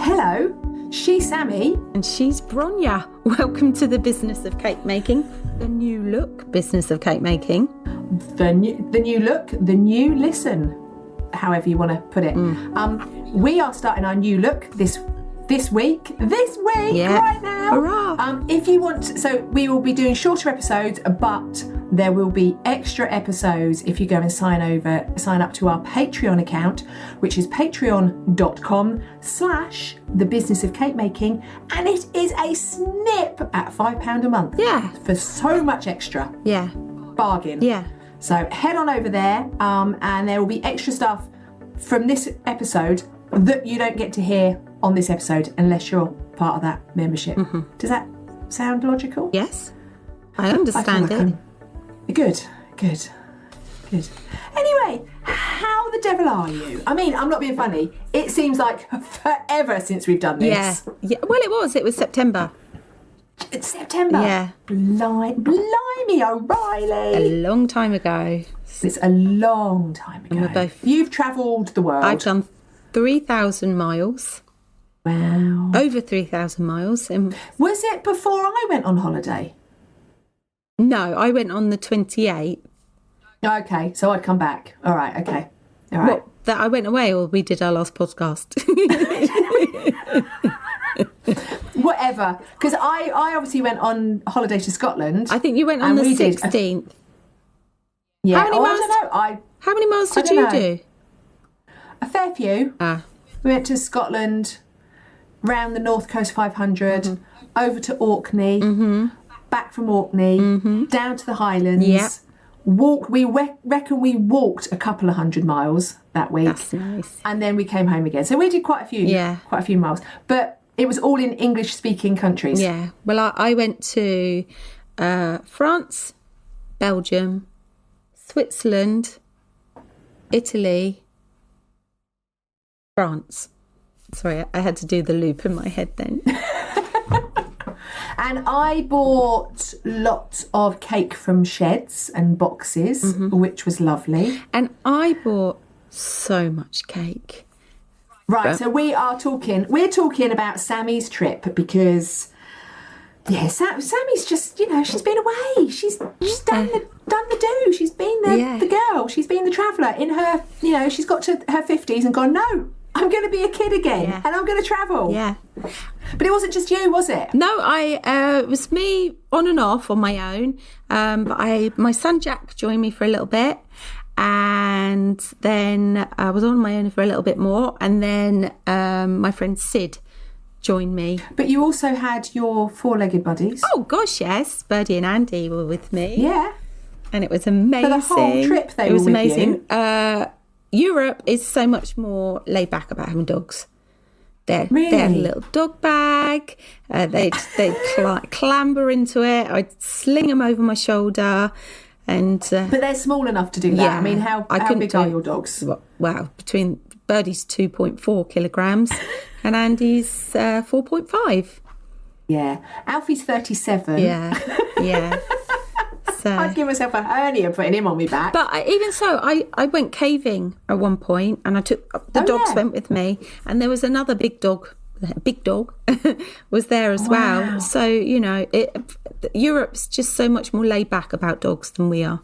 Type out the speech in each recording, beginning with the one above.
Hello, she's Sammie. And she's Bronya. Welcome to the business of cake making, the new look business of cake making. The new look, the new listen, however you want to put it. We are starting our new look this week right now. Hurrah. If you want, so we will be doing shorter episodes, but there will be extra episodes if you go and sign up to our Patreon account, which is patreon.com/thebusinessofcakemaking, and it is a snip at £5 a month. Yeah. For so much extra. Yeah. Bargain. Yeah. So head on over there, and there will be extra stuff from this episode that you don't get to hear on this episode unless you're part of that membership. Mm-hmm. Does that sound logical? Yes, I understand it. Good. Anyway, how the devil are you? I mean, I'm not being funny. It seems like forever since we've done this. Yeah. Well, it was September. It's September. Yeah. Blimey, O'Reilly. A long time ago. It's a long time ago. And we're both... You've travelled the world. I've done 3,000 miles. Wow. Over 3,000 miles. Was it before I went on holiday? No, I went on the 28th. Okay, so I'd come back. All right, okay. All right. What, that I went away or we did our last podcast? Whatever. Because I obviously went on holiday to Scotland. I think you went on the 16th. Yeah. How many miles? I don't know. How many miles did you do? A fair few. We went to Scotland, round the North Coast 500, over to Orkney, back from Orkney, down to the Highlands. Yeah. We reckon we walked a couple of 100 miles that week. That's nice. And then we came home again. So we did quite a few miles. But it was all in English-speaking countries. Yeah. Well, I went to France, Belgium, Switzerland, Italy, France. Sorry, I had to do the loop in my head then. And I bought lots of cake from sheds and boxes, which was lovely. And I bought so much cake. Right, so we're talking about Sammie's trip because, Sammie's just, she's been away. She's done the do. She's been the girl. She's been the traveller in her, she's got to her 50s and gone, no, I'm going to be a kid again and I'm going to travel. Yeah. But it wasn't just you, was it? No, it was me on and off on my own. But my son Jack joined me for a little bit. And then I was on my own for a little bit more. And then my friend Sid joined me. But you also had your four-legged buddies. Oh, gosh, yes. Birdie and Andy were with me. Yeah. And it was amazing. For the whole trip they were with amazing. Europe is so much more laid back about having dogs. They had a little dog bag. They'd clamber into it. I'd sling them over my shoulder. But they're small enough to do that. Yeah, I mean, how big are your dogs? Wow, between Birdie's 2.4 kilograms and Andy's 4.5. Yeah, Alfie's 37. Yeah. So, I'd give myself a hernia putting him on my back. But even so, I went caving at one point, and I took the dogs went with me, and there was another big dog was there as well. So Europe's just so much more laid back about dogs than we are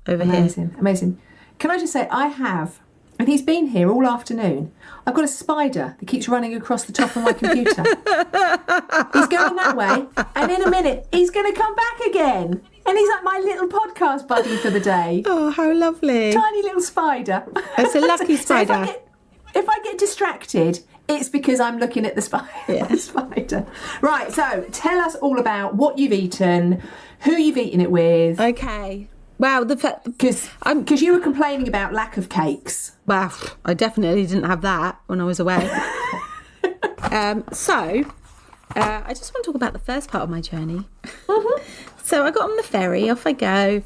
over here. Amazing. Can I just say, I have, and he's been here all afternoon, I've got a spider that keeps running across the top of my computer. He's going that way, and in a minute he's going to come back again. And he's like my little podcast buddy for the day. Oh, how lovely. Tiny little spider. It's a lucky spider. So if I get distracted, it's because I'm looking at the spider. Right, so tell us all about what you've eaten, who you've eaten it with. Okay. Wow, because you were complaining about lack of cakes. Well, I definitely didn't have that when I was away. I just want to talk about the first part of my journey. So I got on the ferry, off I go.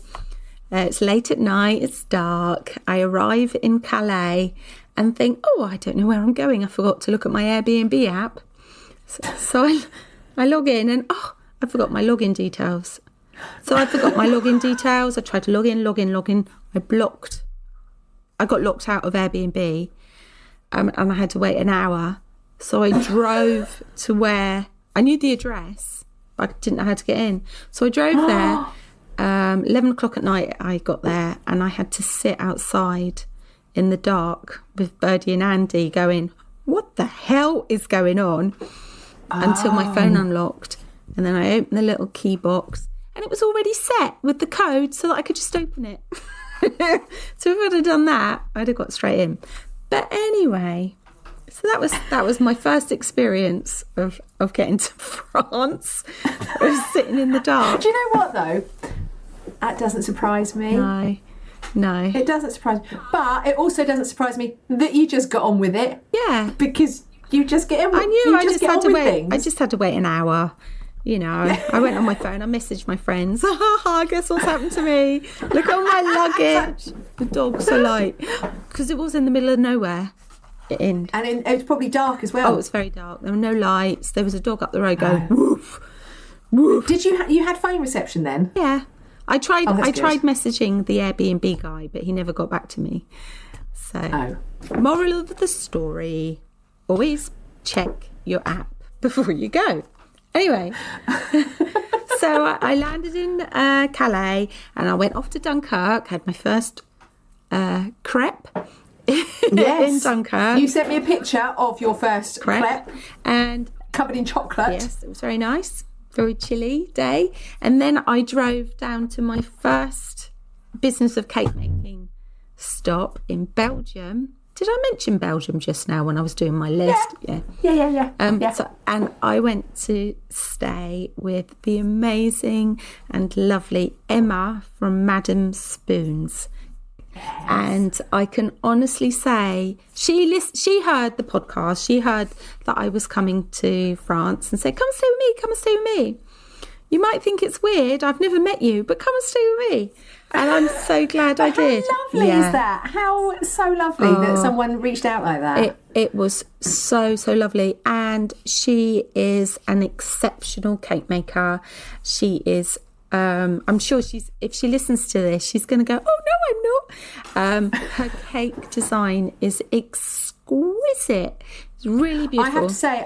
It's late at night, it's dark. I arrive in Calais and think, I don't know where I'm going. I forgot to look at my Airbnb app. So I log in and, I forgot my login details. So I forgot my login details. I tried to log in. I got locked out of Airbnb and I had to wait an hour. So I drove to where I knew the address, but I didn't know how to get in. So I drove there. 11 o'clock at night I got there, and I had to sit outside in the dark with Birdie and Andy going, what the hell is going on? Until my phone unlocked. And then I opened the little key box, and it was already set with the code so that I could just open it. So if I'd have done that, I'd have got straight in. But anyway, so that was my first experience of getting to France. I was sitting in the dark. Do you know what, though? That doesn't surprise me. No. It doesn't surprise me. But it also doesn't surprise me that you just got on with it. Yeah. Because you just get on with I knew I just had to wait. Things. I just had to wait an hour. You know, I went on my phone, I messaged my friends. Guess what's happened to me? Look at all my luggage. The dogs are like, because it was in the middle of nowhere. And it was probably dark as well. Oh, it was very dark. There were no lights. There was a dog up the road going, woof, woof. Did you had phone reception then? Yeah. I tried good. messaging the Airbnb guy, but he never got back to me. So, moral of the story, always check your app before you go. Anyway, so I landed in Calais, and I went off to Dunkirk, had my first crepe in Dunkirk. You sent me a picture of your first crepe. And covered in chocolate. Yes, it was very nice. Very chilly day. And then I drove down to my first business of cake making stop in Belgium. Did I mention Belgium just now when I was doing my list? Yeah. So, and I went to stay with the amazing and lovely Emma from Madame Spoons. Yes. And I can honestly say she heard the podcast. She heard that I was coming to France and said, come and stay with me. You might think it's weird. I've never met you, but come and stay with me. And I'm so glad I did. How lovely is that? How so lovely that someone reached out like that. It was so lovely. And she is an exceptional cake maker. She is, I'm sure if she listens to this, she's going to go, oh, no, I'm not. Her cake design is exquisite. It's really beautiful. I have to say,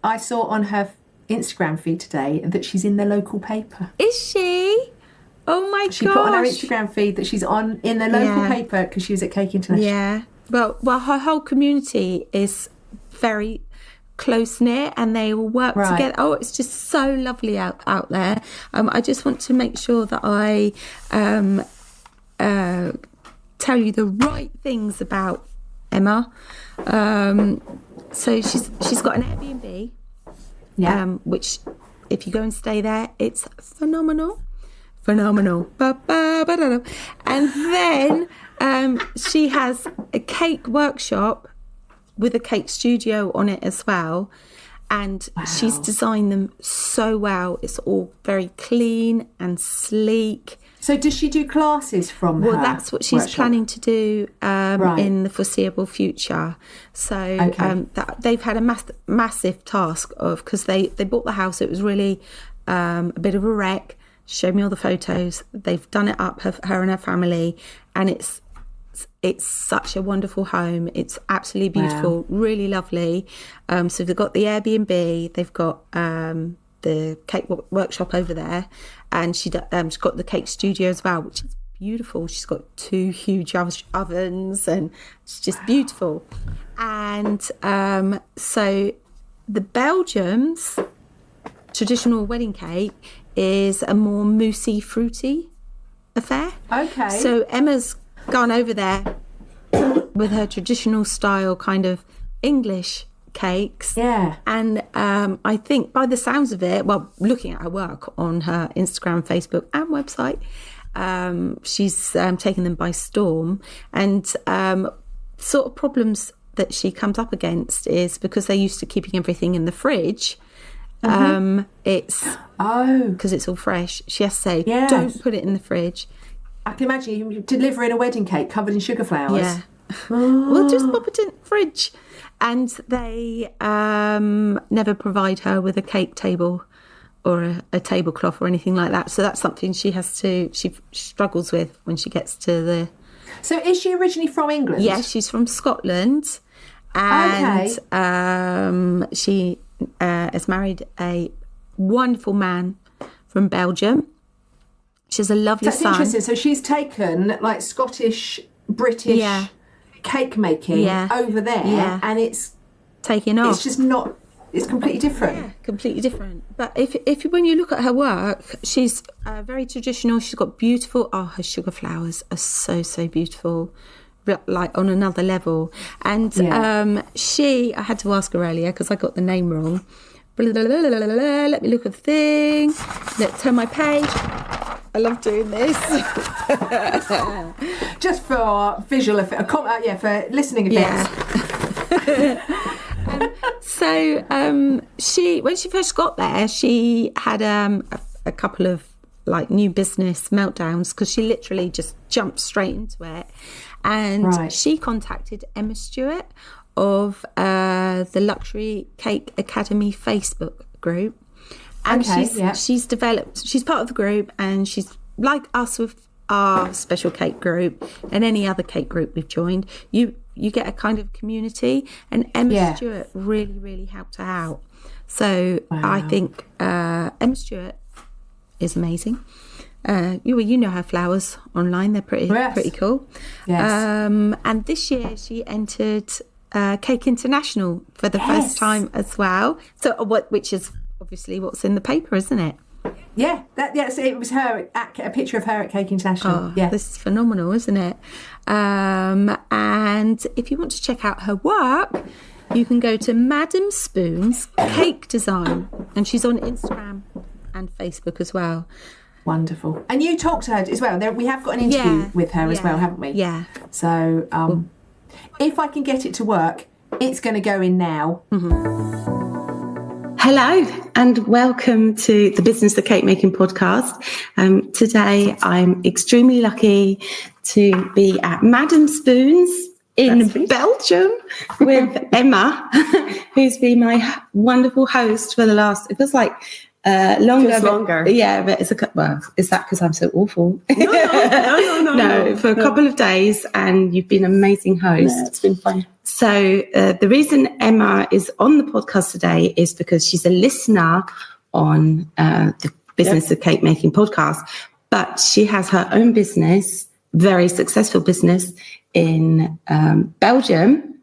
I saw on her Instagram feed today that she's in the local paper. Is she? Oh my gosh. She put on her Instagram feed that she's in the local paper because she was at Cake International. Yeah. Well, her whole community is very close knit and they all work together. Oh, it's just so lovely out there. I just want to make sure that I tell you the right things about Emma. So she's got an Airbnb. Yeah. Which, if you go and stay there, it's phenomenal. And then she has a cake workshop with a cake studio on it as well. And she's designed them so well. It's all very clean and sleek. So does she do classes from her? Well, that's what she's planning to do in the foreseeable future. So they've had a massive task of, because they bought the house, it was really a bit of a wreck. Showed me all the photos. They've done it up, her and her family, and it's such a wonderful home. It's absolutely beautiful, really lovely. So they've got the Airbnb, they've got the cake workshop over there, and she's got the cake studio as well, which is beautiful. She's got 2 huge ovens, and it's just beautiful. And so the Belgium's traditional wedding cake is a more moussey, fruity affair. Okay. So Emma's gone over there with her traditional style kind of English cakes. Yeah. And I think by the sounds of it, well, looking at her work on her Instagram, Facebook and website, she's taken them by storm. And sort of problems that she comes up against is because they're used to keeping everything in the fridge. It's because it's all fresh. She has to say, don't put it in the fridge. I can imagine you delivering a wedding cake covered in sugar flowers. Yeah. We'll just pop it in the fridge. And they never provide her with a cake table or a tablecloth or anything like that. So that's something she struggles with when she gets to the... So is she originally from England? Yeah, she's from Scotland. And she has married a wonderful man from Belgium. She has a lovely son. That's interesting. So she's taken like Scottish, British cake making over there, and it's taking off. It's just not. It's completely different. Yeah, completely different. But if when you look at her work, she's very traditional. She's got beautiful. her sugar flowers are so beautiful, like on another level. And I had to ask her earlier because I got the name wrong. Let me look at the thing. Let's turn my page. I love doing this. Just for visual effect, for listening effects. So she, when she first got there, she had a couple of like new business meltdowns because she literally just jumped straight into it. And she contacted Emma Stewart of the Luxury Cake Academy Facebook group. And she's developed, she's part of the group, and she's like us with our special cake group and any other cake group we've joined. You get a kind of community, and Emma Stewart really helped her out. So I think Emma Stewart is amazing. You know her flowers online; they're pretty cool. Yes. And this year she entered Cake International for the first time as well. So which is obviously what's in the paper, isn't it? Yeah, so it was her, a picture of her at Cake International. This is phenomenal, isn't it? And if you want to check out her work, you can go to Madam Spoon's Cake Design, and she's on Instagram and Facebook as well. Wonderful. And you talked to her as well. We have got an interview with her as well, haven't we? Yeah. So if I can get it to work, it's going to go in now. Mm-hmm. Hello and welcome to the Business of Cake Making podcast. Today I'm extremely lucky to be at Madam Spoon's in Belgium with Emma, who's been my wonderful host for the last, it feels like longer. Yeah, but is that because I'm so awful? No, for a couple of days, and you've been an amazing host. Yeah, it's been fun. So the reason Emma is on the podcast today is because she's a listener on the Business of Cake Making podcast, but she has her own business, very successful business in Belgium.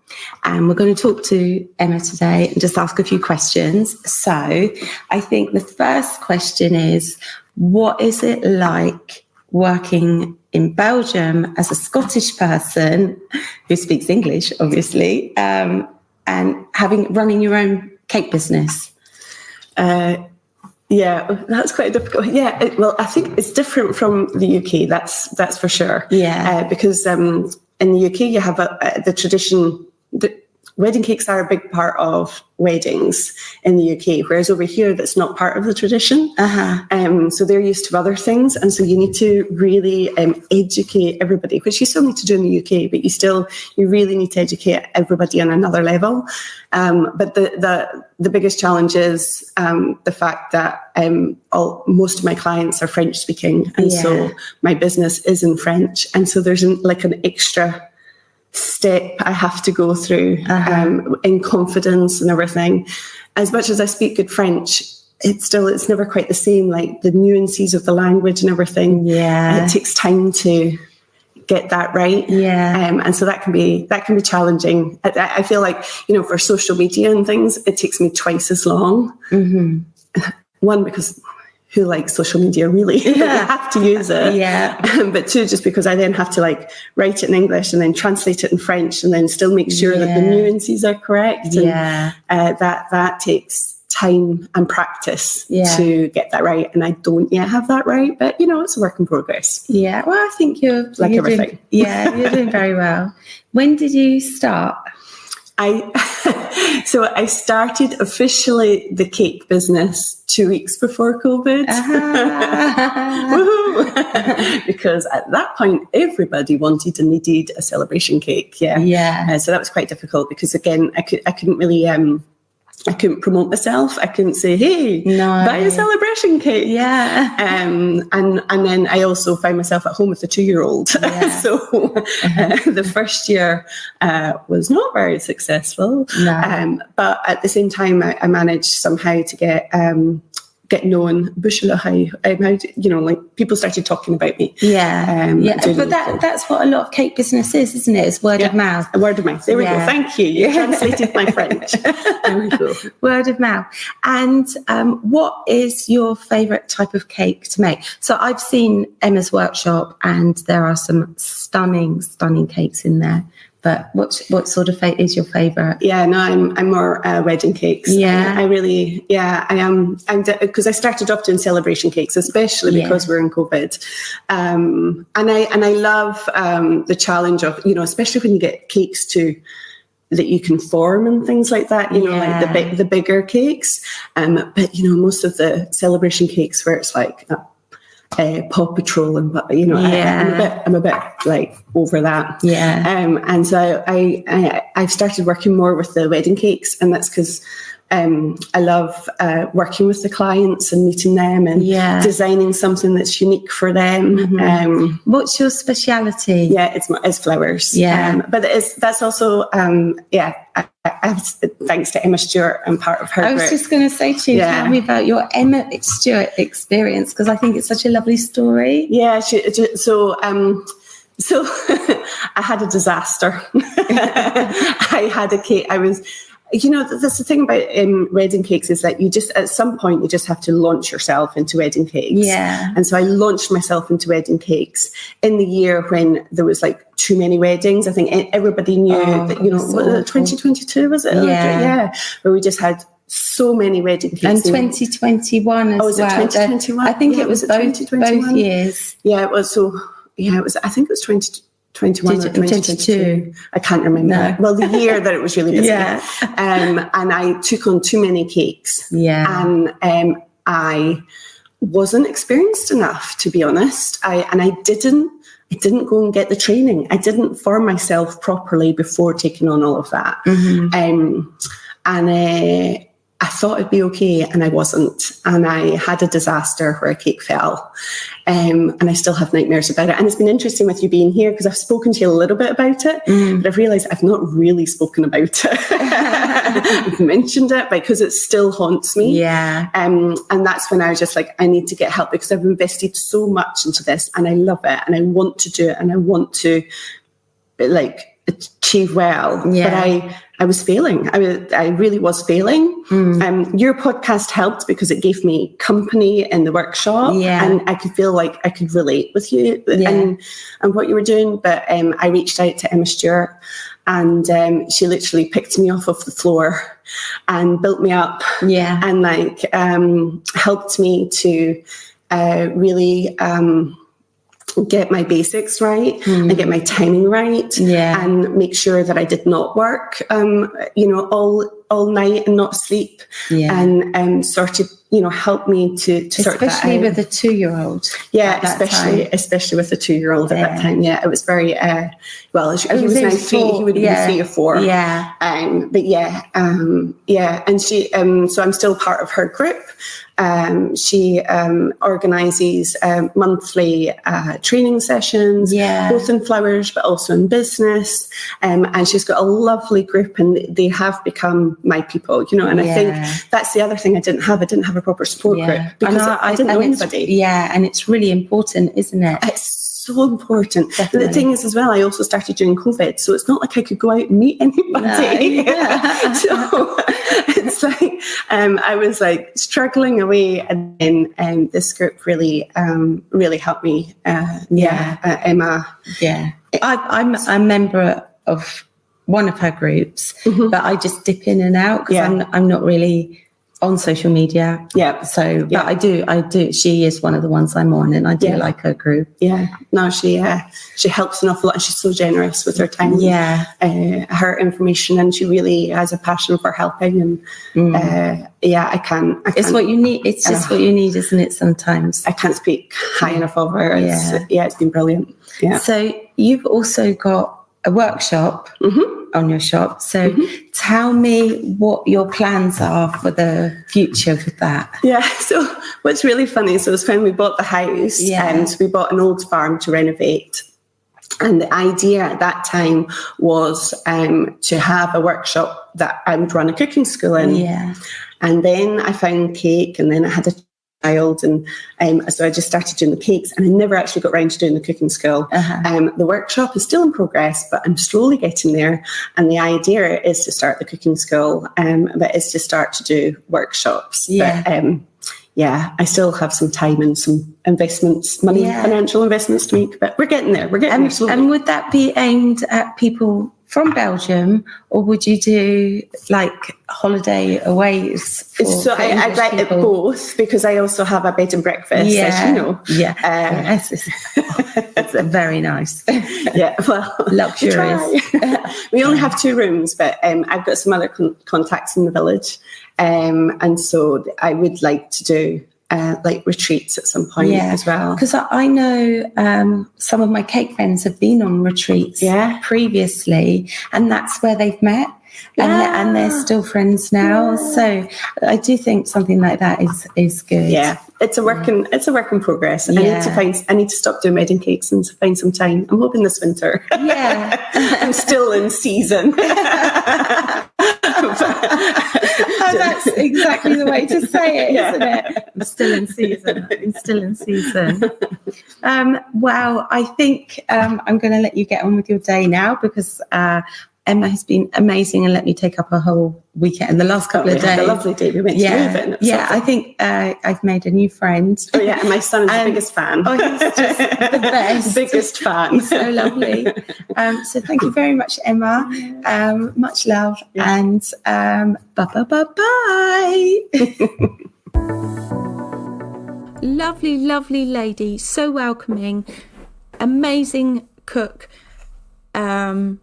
And we're going to talk to Emma today and just ask a few questions. So I think the first question is, what is it like working in Belgium as a Scottish person who speaks English, obviously, and running your own cake business? Yeah, that's quite difficult. Yeah, I think it's different from the UK. That's for sure. Yeah, because in the UK you have the tradition. Wedding cakes are a big part of weddings in the UK, whereas over here that's not part of the tradition. So they're used to other things, and so you need to really educate everybody, which you still need to do in the UK, but you really need to educate everybody on another level. But the biggest challenge is the fact that most of my clients are French speaking, and so my business is in French, and so there's an extra step I have to go through in confidence and everything. As much as I speak good French, it's never quite the same, like the nuances of the language and everything. It takes time to get that right. And so that can be challenging. I feel like, for social media and things, it takes me twice as long. One, because who likes social media really? You have to use it. But two, just because I then have to write it in English and then translate it in French and then still make sure that the nuances are correct. And that takes time and practice to get that right. And I don't yet have that right, but it's a work in progress. Yeah. Well, I think you're everything. You're doing very well. When did you start? So I started officially the cake business 2 weeks before COVID. Because at that point, everybody wanted and needed a celebration cake. So that was quite difficult because, again, I couldn't really I couldn't promote myself. I couldn't say, hey, buy a celebration cake. Yeah. And then I also found myself at home with a 2-year-old. Yeah. So the first year was not very successful. No. But at the same time, I managed somehow to get known. Like people started talking about me. Yeah. But that's what a lot of cake business is, isn't it? It's word of mouth. Word of mouth. There we go. Thank you. You translated my French. There we go. Word of mouth. And what is your favourite type of cake to make? So I've seen Emma's workshop, and there are some stunning cakes in there. But what sort of is your favourite? Yeah, no, I'm more wedding cakes. Yeah, I am. Because I started off doing celebration cakes, especially because we're in COVID. And I love the challenge of, especially when you get cakes that you can form and things like that. Like the bigger cakes. But most of the celebration cakes where it's like Paw Patrol, and I'm a bit like over that. And so I've started working more with the wedding cakes, and that's because I love working with the clients and meeting them and designing something that's unique for them. What's your speciality? Yeah, it's flowers. But that's also thanks to Emma Stewart, I'm part of her I was group. just going to say to you, tell me about your Emma Stewart experience, because I think it's such a lovely story. Yeah, so I had a disaster. I had a cake. That's the thing about wedding cakes, is that you just, at some point, you just have to launch yourself into wedding cakes. Yeah. And so I launched myself into wedding cakes in the year when there was like too many weddings. I think everybody knew that, 2022 was it? Yeah. Where we just had so many wedding cakes. And 2021 as well. Was it 2021? I think it was both years. Yeah, it was. So, I think it was 2021 or 2022. I can't remember. No. Well, the year that it was really busy. And I took on too many cakes. And I wasn't experienced enough, to be honest. I didn't go and get the training. I didn't form myself properly before taking on all of that. I thought it'd be okay, and I wasn't. And I had a disaster where a cake fell. And I still have nightmares about it. And it's been interesting with you being here, because I've spoken to you a little bit about it, but I've realised I've not really spoken about it. I've mentioned it because it still haunts me. And that's when I was just like, I need to get help, because I've invested so much into this, and I love it, and I want to do it, and I want to achieve well. But I was failing. I really was failing. Your podcast helped because it gave me company in the workshop, and I could feel like I could relate with you and what you were doing. But I reached out to Emma Stewart, and she literally picked me off of the floor and built me up, and helped me to really get my basics right and get my timing right, and make sure that I did not work all night and not sleep, and sort of help me to sort that out. Especially with a 2-year-old. Especially with a 2-year-old at that time. It was very he was now 3. He would be 3 or 4. And she so I'm still part of her group. She organises monthly training sessions, both in flowers but also in business, and she's got a lovely group, and they have become my people, and I think that's the other thing I didn't have a proper support group, because I didn't know anybody. And it's really important, isn't it? It's so important. Definitely. The thing is as well, I also started during COVID, so it's not like I could go out and meet anybody. So it's like I was like struggling away, and then this group really helped me. Emma. I'm a member of one of her groups, but I just dip in and out because I'm not really on social media. But I do. She is one of the ones I'm on, and I do like her group. No, she helps an awful lot, and she's so generous with her time. Her information, and she really has a passion for helping. And I can't. It's what you need. It's just what you need, isn't it? Sometimes I can't speak high enough of her. It's been brilliant. So you've also got a workshop on your shop. So tell me what your plans are for the future with that. Yeah, so what's really funny, so it's when we bought the house, and we bought an old farm to renovate. And the idea at that time was to have a workshop that I would run a cooking school in. Yeah. And then I found cake, and then I had a child, and so I just started doing the cakes, and I never actually got around to doing the cooking school. The workshop is still in progress, but I'm slowly getting there. And the idea is to start the cooking school, but is to start to do workshops. Yeah. But, I still have some time and some investments, financial investments to make, but we're getting there. We're getting there slowly. And would that be aimed at people from Belgium, or would you do like holiday aways? So I'd like it both, because I also have a bed and breakfast, as you know. Yes, it's very nice. Yeah, well, luxurious. We only have 2 rooms, but I've got some other contacts in the village, and so I would like to do like retreats at some point as well. Because I know some of my cake friends have been on retreats previously, and that's where they've met. And they're still friends now. So I do think something like that is good. Yeah, it's a work in progress. And I need to stop doing wedding cakes and find some time. I'm hoping this winter. Yeah, I'm still in season. That's exactly the way to say it, isn't it? I'm still in season. I'm still in season. Well, I think I'm going to let you get on with your day now, because Emma has been amazing and let me take up a whole weekend in the last couple of days. Had a lovely day. We went to move in. I think I've made a new friend. Oh yeah, and my son is the biggest fan. Oh, he's just the best. Biggest fan. He's so lovely. So thank you very much, Emma. Much love, and bye. Lovely, lovely lady. So welcoming. Amazing cook.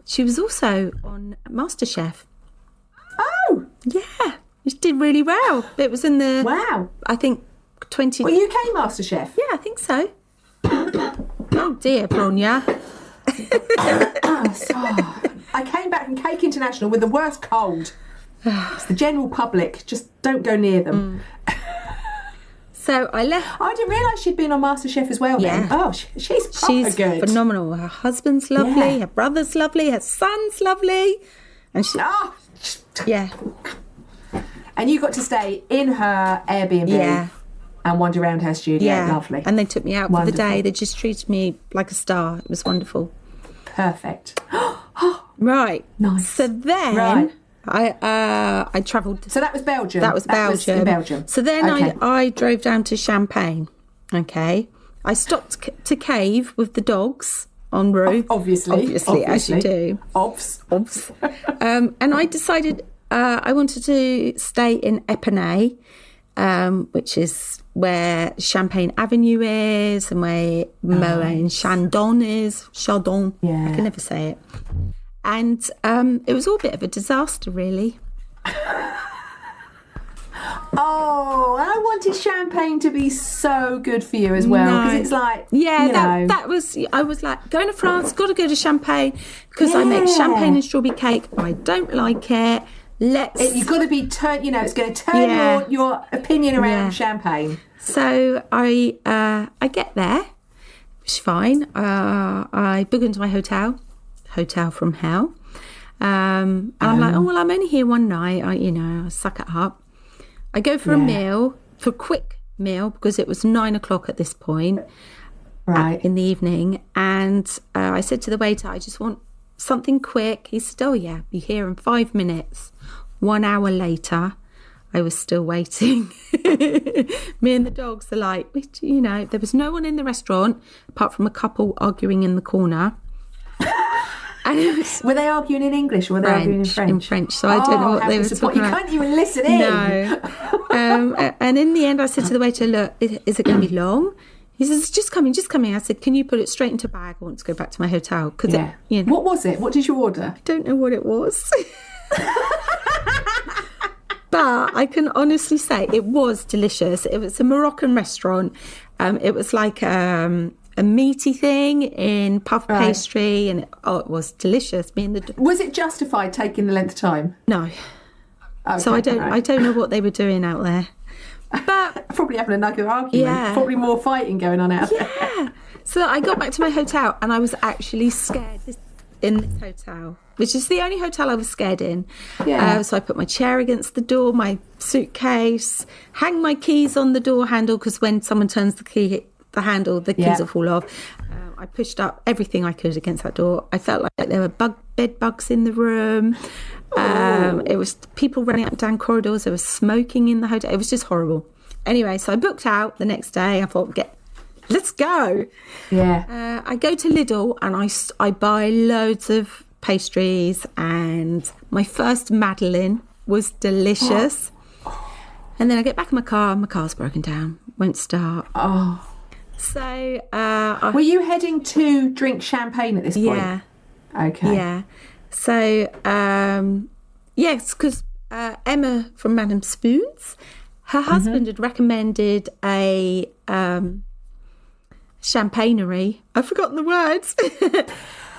She was also on MasterChef. Oh, yeah, she did really well. It was in the I think 20. Well, UK MasterChef. Yeah, I think so. Oh dear, Bronya. I came back from Cake International with the worst cold. It's the general public. Just don't go near them. So I left. I didn't realise she'd been on MasterChef as well. Yeah. Then. Oh, she's good. Phenomenal. Her husband's lovely. Her brother's lovely. Her son's lovely. And she. Oh. Yeah. And you got to stay in her Airbnb and wander around her studio. Yeah. Lovely. And they took me out for the day. They just treated me like a star. It was wonderful. Perfect. Right. Nice. So then I travelled. So that was Belgium. That was Belgium. In Belgium. So then I drove down to Champagne. Okay. I stopped to cave with the dogs en route. Obviously, as you do. Obs. And I decided I wanted to stay in Epernay, which is where Champagne Avenue is, and where Moët Chandon is. Chandon. Yeah. I can never say it. And it was all a bit of a disaster, really. Oh, I wanted Champagne to be so good for you as well, because it's like, that was. I was like, going to France, got to go to Champagne, because I make champagne and strawberry cake. I don't like it. You've got to be it's going to turn your opinion around Champagne. So I get there. It was fine. I book into my hotel from hell. And I'm like, I'm only here one night. I suck it up. I go for a quick meal, because it was 9:00 at this point, in the evening. And I said to the waiter, I just want something quick. He said, oh yeah, be here in 5 minutes. 1 hour later, I was still waiting. Me and the dogs are like, there was no one in the restaurant apart from a couple arguing in the corner. And were they arguing in English, or were they arguing in French? In French, so I don't know what they were talking about. You can't even listen in. No. And in the end, I said to the waiter, look, is it going to be long? He says, just coming. I said, can you put it straight into a bag? I want to go back to my hotel. What was it? What did you order? I don't know what it was. But I can honestly say it was delicious. It was a Moroccan restaurant. It was like a meaty thing in puff pastry, and it was delicious. Was it justified taking the length of time? No. Okay, So I don't know what they were doing out there. But probably having another argument. Yeah. Probably more fighting going on out there. yeah. So I got back to my hotel and I was actually scared in this hotel, which is the only hotel I was scared in. Yeah. So I put my chair against the door, my suitcase, hang my keys on the door handle, because when someone turns the handle, the keys will fall off. I pushed up everything I could against that door. I felt like there were bed bugs in the room. It was people running up and down corridors. There was smoking in the hotel. It was just horrible. Anyway, so I booked out the next day. I thought, let's go. Yeah. I go to Lidl and I buy loads of pastries, and my first Madeleine was delicious. And then I get back in my car's broken down, won't start. So were you heading to drink champagne at this point? Yeah. Okay. Yeah. So yes, because Emma from Madame Spoons, her husband had recommended a champagnery. I've forgotten the words.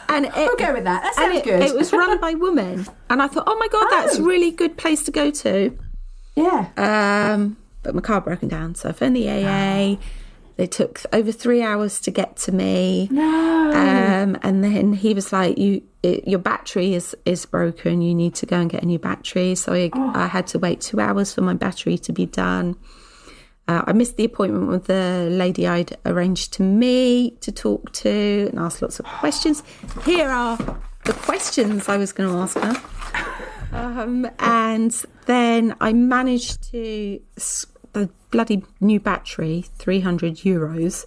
And we'll go with that. That sounds good. It was run by women, and I thought, oh my god, that's a really good place to go to. Yeah. But my car broken down, so I phoned the AA. They took over 3 hours to get to me. No. And then he was like, your battery is broken. You need to go and get a new battery. So I had to wait 2 hours for my battery to be done. I missed the appointment with the lady I'd arranged to meet, to talk to, and ask lots of questions. Here are the questions I was going to ask her. And then I managed to... the bloody new battery, €300.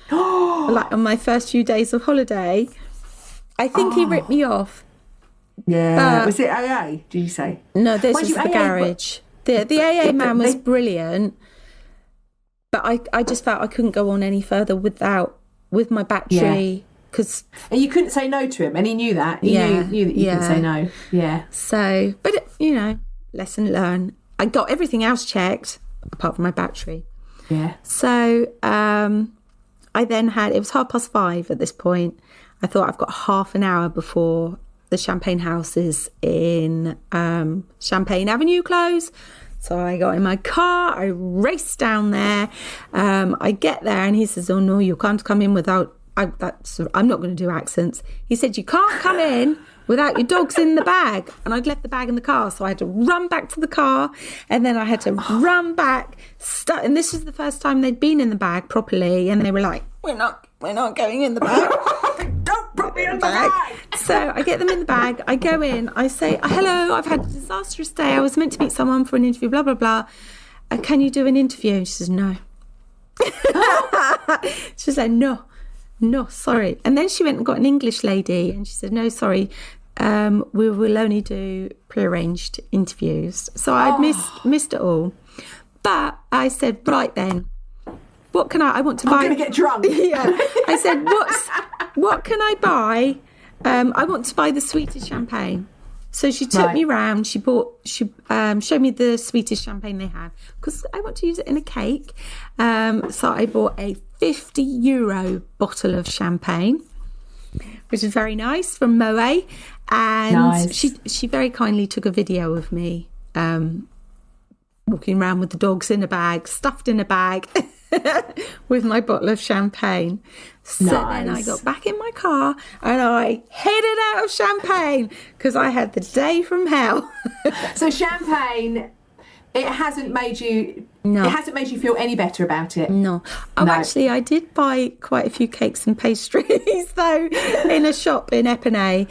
Like on my first few days of holiday. I think he ripped me off. Yeah. Was it AA, did you say? No, this was the garage. The AA man was brilliant, but I just felt I couldn't go on any further with my battery. Cause, and you couldn't say no to him, and he knew that. He knew that you couldn't say no. Yeah. So, but lesson learned. I got everything else checked apart from my battery. Yeah. So I then it was 5:30 at this point. I thought, I've got half an hour before the champagne houses in Champagne Avenue close. So I got in my car, I raced down there. I get there and he says, oh no, you can't come in without... I'm not going to do accents. He said, you can't come in without your dogs in the bag. And I'd left the bag in the car, so I had to run back to the car, and then I had to run back. And this was the first time they'd been in the bag properly, and they were like, we're not going in the bag. Don't put me in the bag. So I get them in the bag. I go in. I say, hello, I've had a disastrous day. I was meant to meet someone for an interview, blah, blah, blah. Can you do an interview? And she says, no. She was like, no, sorry. And then she went and got an English lady, and she said, no, sorry, we will only do prearranged interviews. So I'd missed it all. But I said, right then, what can I want to buy? I'm going to get drunk. Yeah. I said, what can I buy? I want to buy the sweetest champagne. So she took me round. She showed me the sweetest champagne they have, because I want to use it in a cake. So I bought a €50 bottle of champagne, which is very nice, from Moët. And she very kindly took a video of me walking around with the dogs in a bag, stuffed in a bag, with my bottle of champagne. So then I got back in my car and I headed out of Champagne, because I had the day from hell. So Champagne, it hasn't made you feel any better about it? No. Actually, I did buy quite a few cakes and pastries, though, in a shop in Epinay,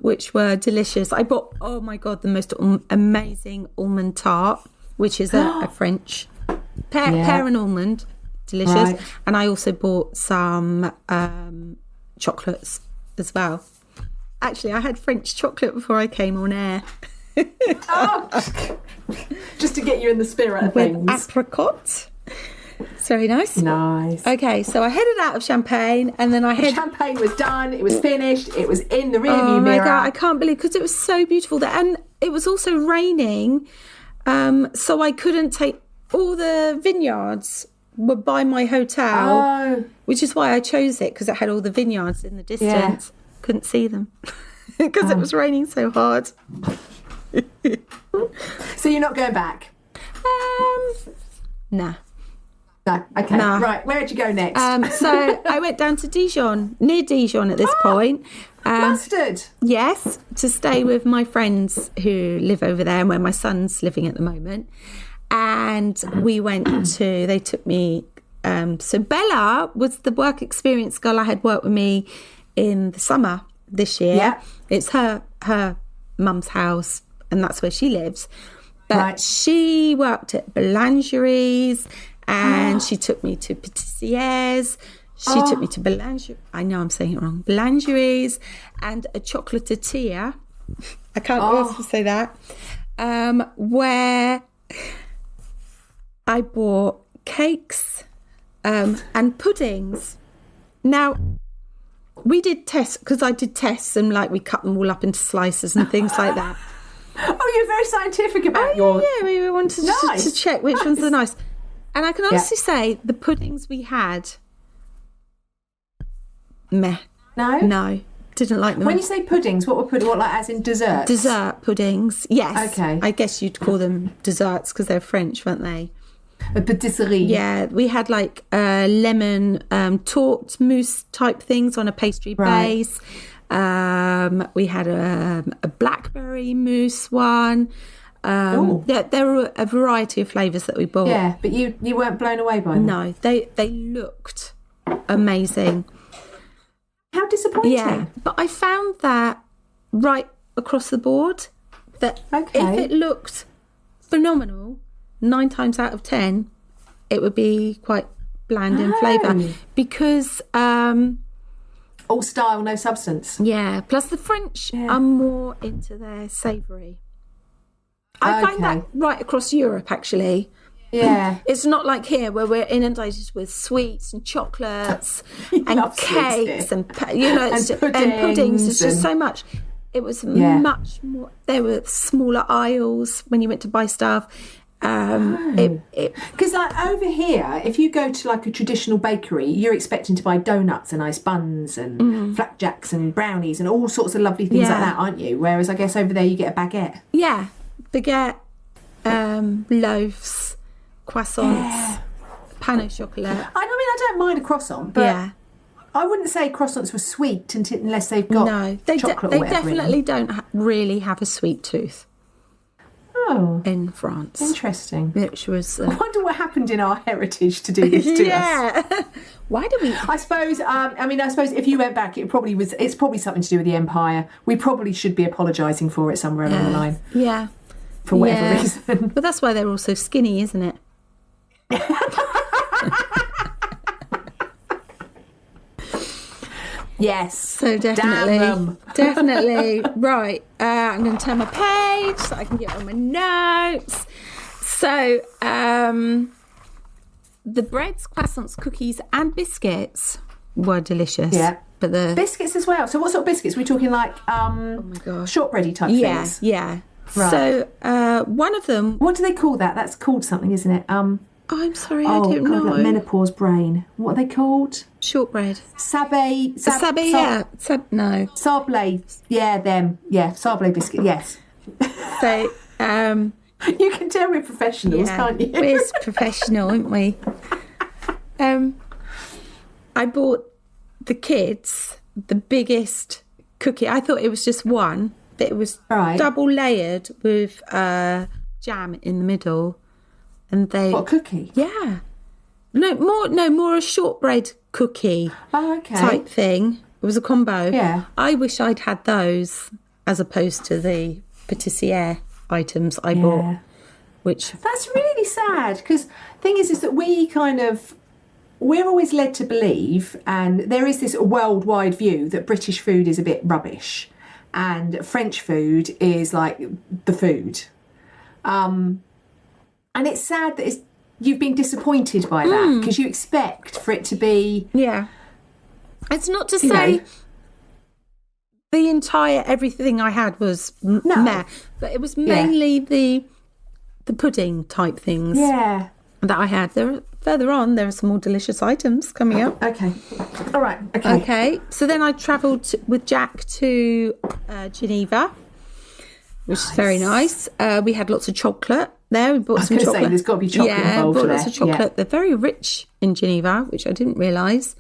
which were delicious. I bought, oh my God, the most amazing almond tart, which is a French pear and almond. Delicious. Right. And I also bought some chocolates as well. Actually, I had French chocolate before I came on air. Just to get you in the spirit of things. With apricot. It's very nice. Nice. Okay, so I headed out of Champagne, and then Champagne was done, it was finished, it was in the rearview mirror. Oh my God, I can't believe, because it was so beautiful there. And it was also raining, so I couldn't take... All the vineyards were by my hotel, Oh. which is why I chose it, because it had all the vineyards in the distance. Couldn't see them because it was raining so hard. So you're not going back? Nah. No. Okay. Nah. Right. Where'd you go next? So I went down to Dijon, near Dijon at this point. Mustard. Yes, to stay with my friends who live over there and where my son's living at the moment. And we went to, they took me, so Bella was the work experience girl I had worked with me in the summer this year. Yeah. It's her mum's house and that's where she lives. But Right. she worked at boulangeries and she took me to patissiers. She took me to boulangeries. I know I'm saying it wrong. Boulangeries and a chocolatier. I can't also say that. Where I bought cakes and puddings. Now, we did tests, because I did tests and like we cut them all up into slices and things like that. Oh, you're very scientific about your... Yeah, we wanted to check which ones are nice. And I can honestly Yeah. say the puddings we had, meh. No? Didn't like them. When you say puddings, what were pudding? What, like as in desserts? Dessert puddings, yes. Okay. I guess you'd call them desserts because they're French, weren't they? A patisserie. Yeah, we had like lemon torte mousse type things on a pastry Right. base. We had a blackberry mousse one. Yeah, there were a variety of flavours that we bought. Yeah, but you weren't blown away by them? No, they looked amazing. How disappointing. Yeah, but I found that right across the board, that Okay. if it looked phenomenal, 9 times out of 10, it would be quite bland in flavour. Because, All style, no substance. yeah, plus the French are more into their savoury. I find that right across Europe, actually. Yeah. It's not like here where we're inundated with sweets and chocolates and love sweets cakes here. and puddings. It's just and- so much. It was Yeah. much more. There were smaller aisles when you went to buy stuff. Because like over here, if you go to like a traditional bakery, you're expecting to buy donuts and nice buns and flapjacks and brownies and all sorts of lovely things like Yeah. that, aren't you? Whereas I guess over there you get a baguette. Yeah, baguette, loaves, croissants, pain au chocolat. I mean, I don't mind a croissant, but Yeah. I wouldn't say croissants were sweet unless they've got No, they chocolate or they whatever in them. definitely don't really have a sweet tooth Oh, in France, interesting. which was I wonder what happened in our heritage to do this to us. yeah. Why do we? I suppose. I suppose if you went back, it's probably something to do with the empire. We probably should be apologising for it somewhere along the line Yeah, for whatever reason. But that's why they're all so skinny, isn't it? Yes. So definitely, Damn them. definitely. Right. I'm going to turn my page so I can get on my notes. So, the breads, croissants, cookies, and biscuits were delicious. Yeah. But the Biscuits as well. So what sort of biscuits? We're talking like oh my gosh, shortbready type yeah, things. yeah. Right. So, one of them. What do they call that? That's called something, isn't it? Oh, I'm sorry, I Oh don't God, know. like menopause brain. What are they called? Shortbread. Sablé. Sabe, yeah. No. Sablé. Yeah, them. Yeah, sablé biscuit. Yes. So, You can tell we're professionals, can't you? We're professional, aren't we? I bought the kids the biggest cookie. I thought it was just one, but it was Right. double layered with jam in the middle, and they What, a cookie? yeah, more a shortbread cookie Oh, okay. type thing. It was a combo. Yeah. I wish I'd had those as opposed to the patissier items I bought, which That's really sad because thing is that we're always led to believe, and there is this worldwide view that British food is a bit rubbish and French food is like the food. And it's sad that you've been disappointed by that because you expect for it to be... yeah. It's not to You say know. the entire everything I had was meh, but it was mainly the pudding type things. Yeah. that I had. Further on, there are some more delicious items coming up. Okay. All right. Okay. Okay. So then I travelled with Jack to Geneva, which is very nice. We had lots of chocolate there. We bought some chocolate. There's got to be chocolate involved bought there. Lots of chocolate. Yeah. They're very rich in Geneva, which I didn't realise.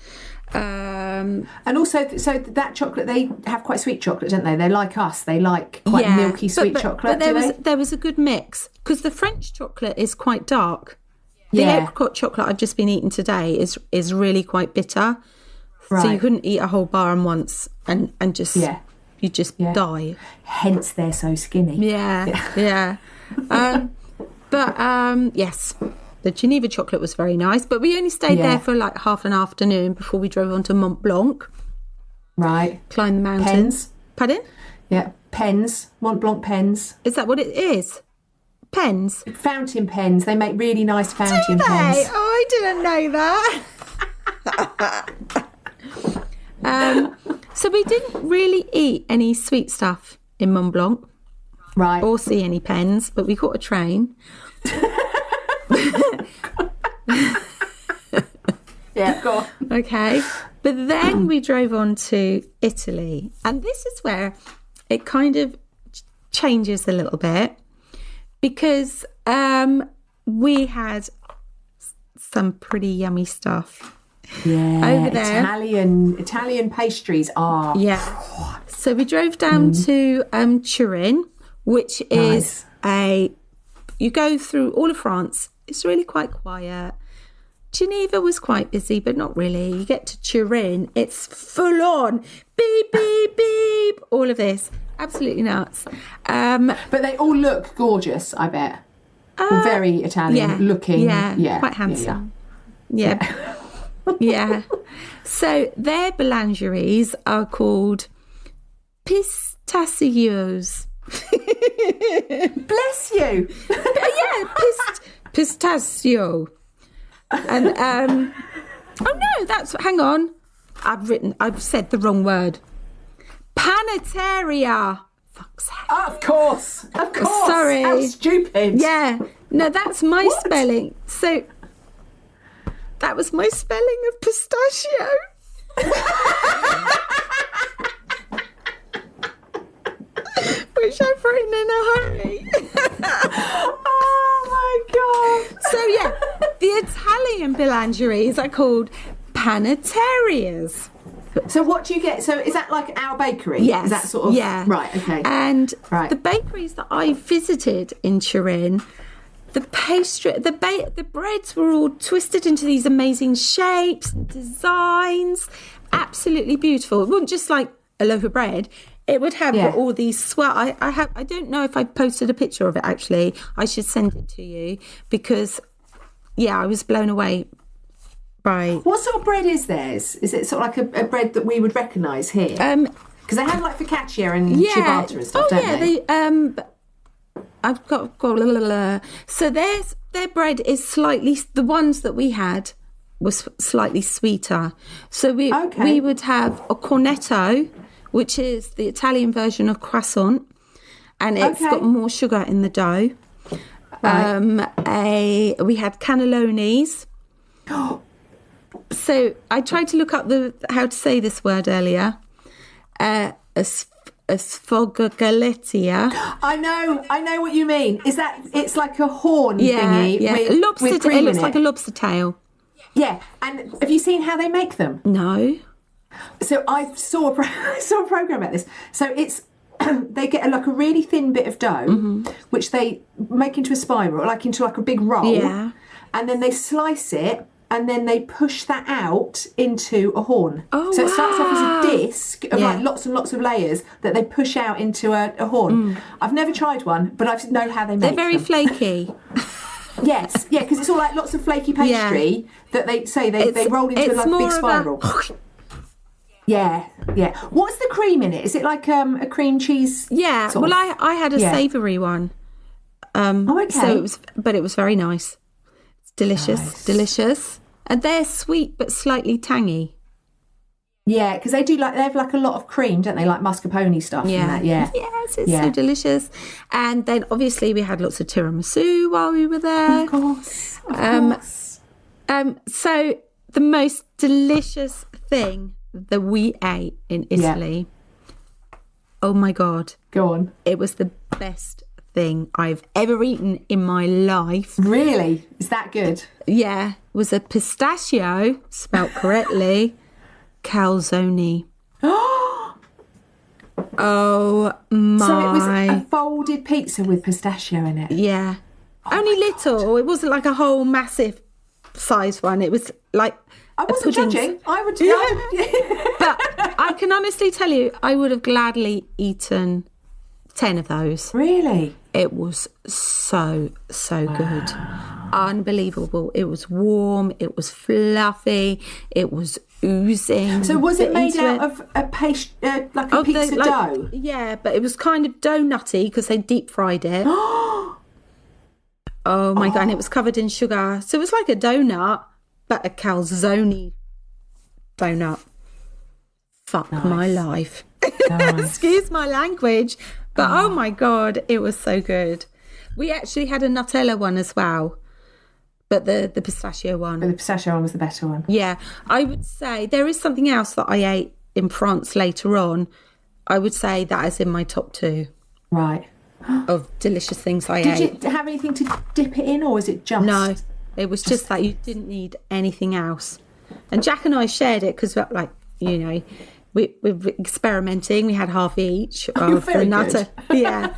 And also, so that chocolate, they have quite sweet chocolate, don't they? They like us. They like quite milky sweet chocolate. But there was a good mix, because the French chocolate is quite dark. The apricot chocolate I've just been eating today is really quite bitter. Right. So you couldn't eat a whole bar at once and just you just die. Hence they're so skinny. Yeah. Yes, the Geneva chocolate was very nice, but we only stayed there for like half an afternoon before we drove on to Mont Blanc. Right. Climbed the mountains. Pens. Pardon? Yeah, pens. Mont Blanc pens. Is that what it is? Pens? Fountain pens. They make really nice fountain pens. Oh, I didn't know that. So we didn't really eat any sweet stuff in Mont Blanc. Right. Or see any pens, but we caught a train. Yeah, go on. Okay. But then we drove on to Italy. And this is where it kind of changes a little bit, because we had some pretty yummy stuff. Yeah, over there. Italian pastries are. Yeah. So we drove down to Turin, which is you go through all of France. It's really quite quiet. Geneva was quite busy, but not really. You get to Turin, it's full on. Beep, beep, beep. All of this. Absolutely nuts. But they all look gorgeous, I bet. Very Italian looking. Yeah, quite handsome. Yeah. Yeah. So their boulangeries are called pistachios. Bless you. Pistachio. And oh no, hang on. I've said the wrong word. Panetteria. Fuck's sake. Of course. Sorry. How stupid. Yeah. No, that's my spelling. So that was my spelling of pistachio. Which I've written in a hurry. Oh my God. So yeah, the Italian boulangeries are called panetterias. So what do you get? So is that like our bakery? Yes. Is that sort of right? Okay. And the bakeries that I visited in Turin, the pastry, the breads were all twisted into these amazing shapes and designs. Absolutely beautiful. It wasn't just like a loaf of bread. It would have all these swell. I don't know if I posted a picture of it actually. I should send it to you because I was blown away by. What sort of bread is theirs? Is it sort of like a bread that we would recognise here? Because they have like focaccia and ciabatta and stuff, don't they? I've got so their bread is slightly, the ones that we had was slightly sweeter. So we would have a cornetto, which is the Italian version of croissant, and it's got more sugar in the dough. Right. We had cannellonis. So I tried to look up how to say this word earlier. Sfogaletia. I know what you mean. Is that it's like a horn thingy? Yeah, with cream it looks in like a lobster tail. Yeah, and have you seen how they make them? No. So I saw a program about this. So it's they get like a really thin bit of dough, which they make into a spiral, like into like a big roll, and then they slice it. And then they push that out into a horn. Oh, so it starts off as a disc of like lots and lots of layers that they push out into a horn. I've never tried one, but I know how they make them. They're very flaky. Yes, because it's all like lots of flaky pastry that they say they roll into like a big spiral. Yeah. What's the cream in it? Is it like a cream cheese? Yeah. Well, I had a savoury one. So it was very nice. It's delicious. And they're sweet but slightly tangy. Yeah, because they have like a lot of cream, don't they? Like mascarpone stuff. Yeah. And that, yeah. Yes, it's so delicious. And then obviously we had lots of tiramisu while we were there. Of course. course. So the most delicious thing that we ate in Italy, oh my God. Go on. It was the best thing I've ever eaten in my life. Really? Is that good? Yeah, it was a pistachio, spelt correctly, calzone. Oh my. So it was a folded pizza with pistachio in it? Yeah. Only little. It wasn't like a whole massive size one. It was like I wasn't judging. I would. But I can honestly tell you, I would have gladly eaten 10 of those. Really? It was so good. Unbelievable. It was warm. It was fluffy. It was oozing. So was it made out of a paste, like a pizza dough? Yeah, but it was kind of donutty because they deep fried it. Oh my God. And it was covered in sugar. So it was like a donut, but a calzone donut. Fuck my life. Nice. Excuse my language. But oh my God, it was so good. We actually had a Nutella one as well. But the pistachio one. But the pistachio one was the better one. Yeah. I would say there is something else that I ate in France later on. I would say that is in my top 2. Right. Of delicious things I ate. Did you have anything to dip it in, or was it just... No, it was just that you didn't need anything else. And Jack and I shared it because, like, you know, we were experimenting. We had half each of the nutter. Yeah.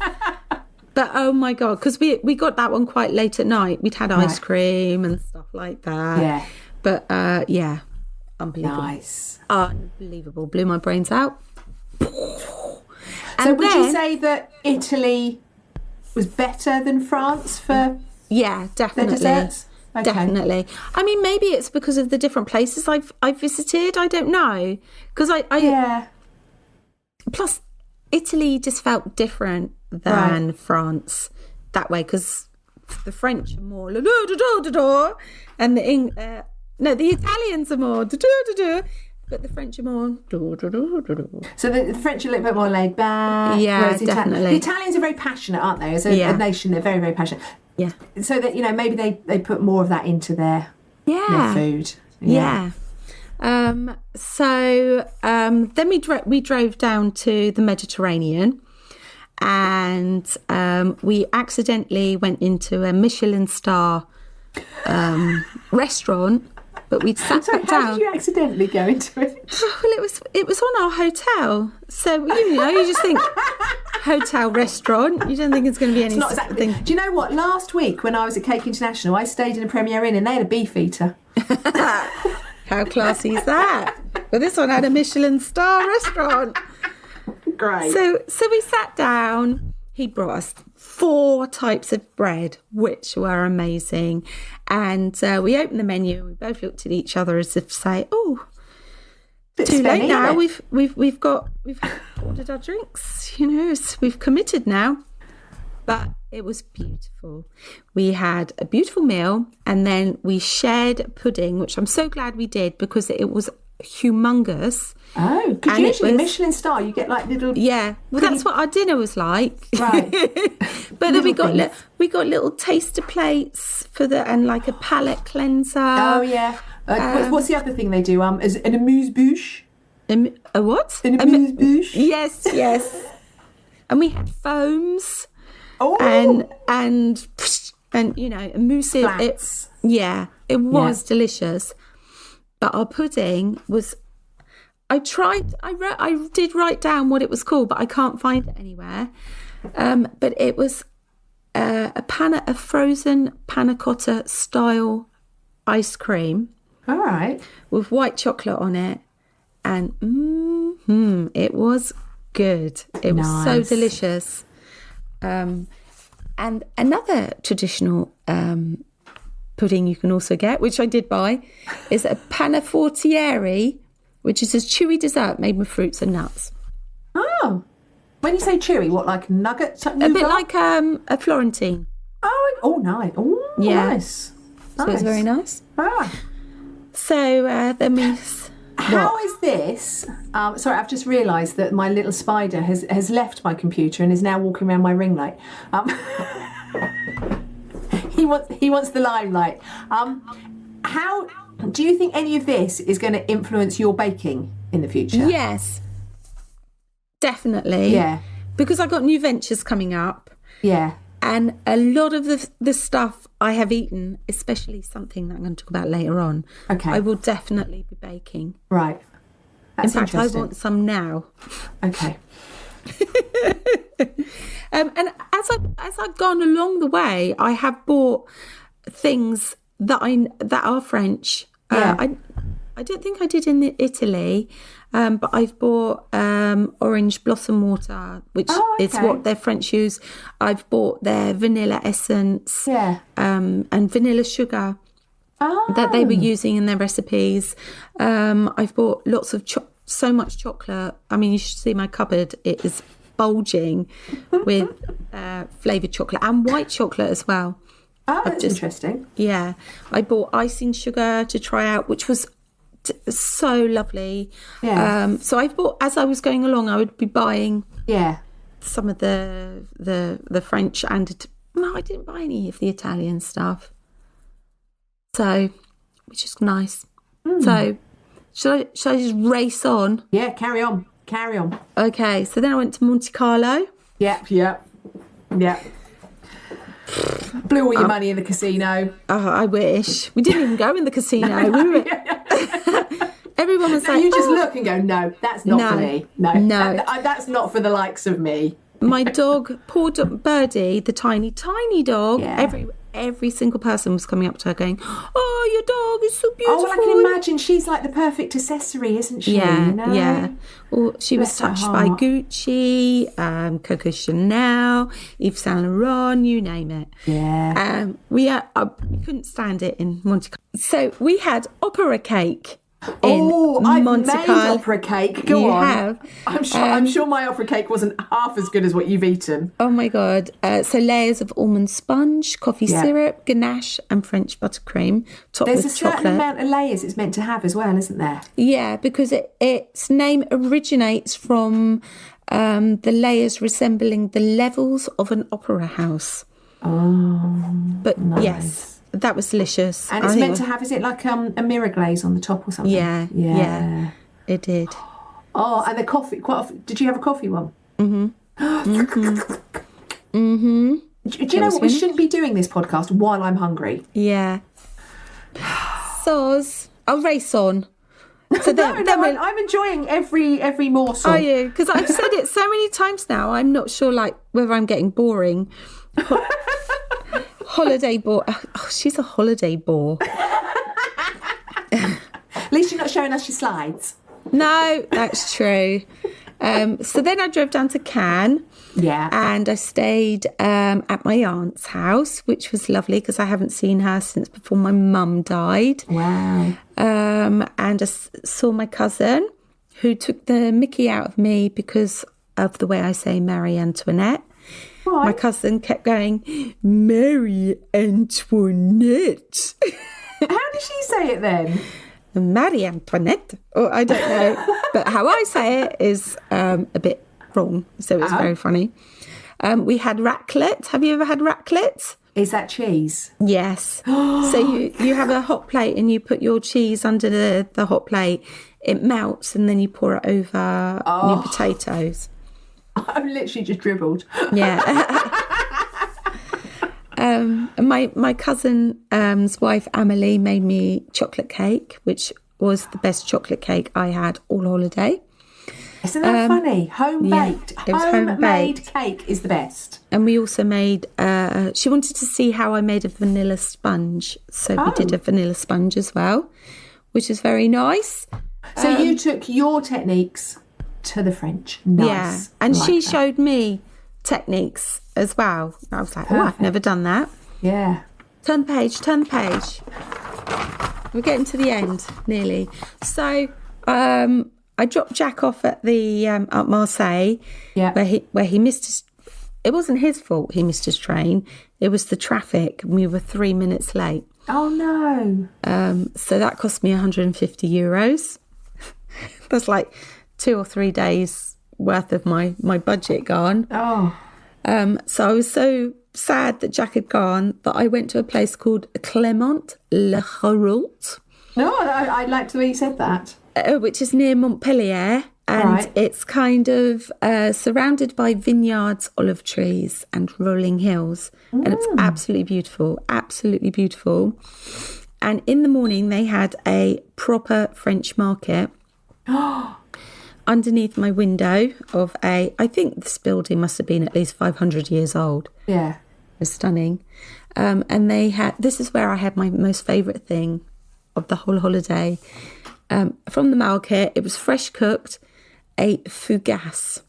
But oh my God, because we got that one quite late at night. We'd had ice cream and stuff like that. Yeah. But yeah, unbelievable. Nice. Unbelievable. Blew my brains out. So would you say that Italy was better than France for yeah, definitely. their desserts? Okay. Definitely. I mean, maybe it's because of the different places I've visited. I don't know. Because I plus Italy just felt different than France that way, because the French are more and the Italians are more but the French are more So the French are a little bit more laid back. Yeah, definitely. The Italians are very passionate, aren't they? As a nation, they're very, very passionate. Yeah. So that, you know, maybe they put more of that into their food. Yeah. So then we drove down to the Mediterranean, and we accidentally went into a Michelin star restaurant, but we'd sat back down. How did you accidentally go into it? Well, it was on our hotel, so you know, you just think hotel restaurant. You don't think it's going to be any Not exactly. thing. Do you know what? Last week when I was at Cake International, I stayed in a Premier Inn and they had a beef eater. How classy is that? Well, this one had a Michelin star restaurant. Great. So we sat down. He brought us 4 types of bread, which were amazing. And we opened the menu and we both looked at each other as if to say, oh, too late now. We've ordered our drinks, you know, we've committed now. But it was beautiful. We had a beautiful meal, and then we shared pudding, which I'm so glad we did because it was humongous. Oh, because usually Michelin star, you get like little... Yeah, well, that's what our dinner was like. Right. But then we got little taster plates and like a palate cleanser. Oh, yeah. What's the other thing they do? Is an amuse-bouche? A what? An amuse-bouche? Yes. And we had foams. Oh. And you know, mousse. It was delicious. But our pudding was. I did write down what it was called, but I can't find it anywhere. But it was a frozen panna cotta style ice cream. All right. With white chocolate on it, and it was good. It was so delicious. And another traditional pudding you can also get, which I did buy, is a panna fortieri, which is a chewy dessert made with fruits and nuts. Oh, when you say chewy, what, like nuggets? A bit like a Florentine. Oh, nice. Oh, yeah. Nice. So it's very nice. Ah. So then we... How is this? Sorry, I've just realised that my little spider has left my computer and is now walking around my ring light. He he wants the limelight. How do you think any of this is going to influence your baking in the future? Yes, definitely. Yeah. Because I've got new ventures coming up. Yeah. And a lot of the stuff I have eaten, especially something that I'm going to talk about later on, I will definitely be baking. Right. That's in fact, I interesting. want some now. Okay. And as I've gone along the way, I have bought things that are French. Yeah. I don't think I did in Italy, but I've bought orange blossom water, which is what their French use. I've bought their vanilla essence and vanilla sugar that they were using in their recipes. I've bought lots of so much chocolate. I mean, you should see my cupboard. It is bulging with flavoured chocolate and white chocolate as well. Oh, that's interesting. Yeah. I bought icing sugar to try out, which was so lovely. Yeah. So I bought, as I was going along, I would be buying some of the French and no, I didn't buy any of the Italian stuff. So, which is nice. So, should I just race on? Yeah, carry on. Okay, so then I went to Monte Carlo. Yeah. Blew all your money in the casino. Oh, I wish. We didn't even go in the casino. We were... Everyone was like... You just look and go, no, that's not for me. No. That's not for the likes of me. My dog, poor Birdie, the tiny dog, every single person was coming up to her going, oh, your dog is so beautiful. Oh, well, I can imagine she's like the perfect accessory, isn't she? Yeah, you know? yeah. Well, she was touched by Gucci, Coco Chanel, Yves Saint Laurent, you name it. Yeah. We couldn't stand it in Monte Carlo. So we had opera cake. I've Monte made Carlo. opera cake. Go on. Have. I'm sure my opera cake wasn't half as good as what you've eaten. Oh my God. So layers of almond sponge, coffee syrup, ganache and French buttercream topped There's with a certain chocolate. amount of layers it's meant to have as well, isn't there? Yeah, because its name originates from the layers resembling the levels of an opera house. Oh, but nice. Yes. That was delicious. And it's meant to have, is it like a mirror glaze on the top or something? Yeah, it did. Oh, and the coffee, quite often, did you have a coffee one? Mm-hmm. Mm-hmm. Do you know what? We shouldn't be doing this podcast while I'm hungry. Yeah. Soz, I'll race on. So I'm enjoying every morsel. Are you? Because I've said it so many times now, I'm not sure whether I'm getting boring. Holiday bore. Oh, she's a holiday bore. At least you're not showing us your slides. No, that's true. So then I drove down to Cannes. Yeah. And I stayed at my aunt's house, which was lovely because I haven't seen her since before my mum died. Wow. And I saw my cousin, who took the mickey out of me because of the way I say Marie Antoinette. Why? My cousin kept going, Marie Antoinette. How did she say it then? Marie Antoinette. Oh, I don't know. But how I say it is a bit wrong. So it's very funny. We had raclette. Have you ever had raclette? Is that cheese? Yes. So you have a hot plate and you put your cheese under the hot plate. It melts and then you pour it over your potatoes. I've literally just dribbled. Yeah. My cousin's wife Amelie made me chocolate cake, which was the best chocolate cake I had all holiday. Isn't that funny? Home-baked. Yeah, Homemade cake is the best. And we also made, she wanted to see how I made a vanilla sponge. So we did a vanilla sponge as well, which is very nice. So you took your techniques to the French. Nice. Yeah. And she showed me techniques as well. I was like, I've never done that. Yeah. Turn the page. We're getting to the end, nearly. So I dropped Jack off at the at Marseille, where he missed his. It wasn't his fault. He missed his train. It was the traffic. We were 3 minutes late. Oh no! So that cost me €150. That's like 2 or 3 days worth of my budget gone. Oh. So I was so sad that Jack had gone that I went to a place called Clermont-le-Hérault. No, I liked the way you said that. Which is near Montpellier. And it's kind of surrounded by vineyards, olive trees and rolling hills. And it's absolutely beautiful, absolutely beautiful. And in the morning, they had a proper French market underneath my window of I think this building must have been at least 500 years old. Yeah. It was stunning. And they had, this is where I had my most favourite thing of the whole holiday. From the market, it was fresh cooked, a fougasse,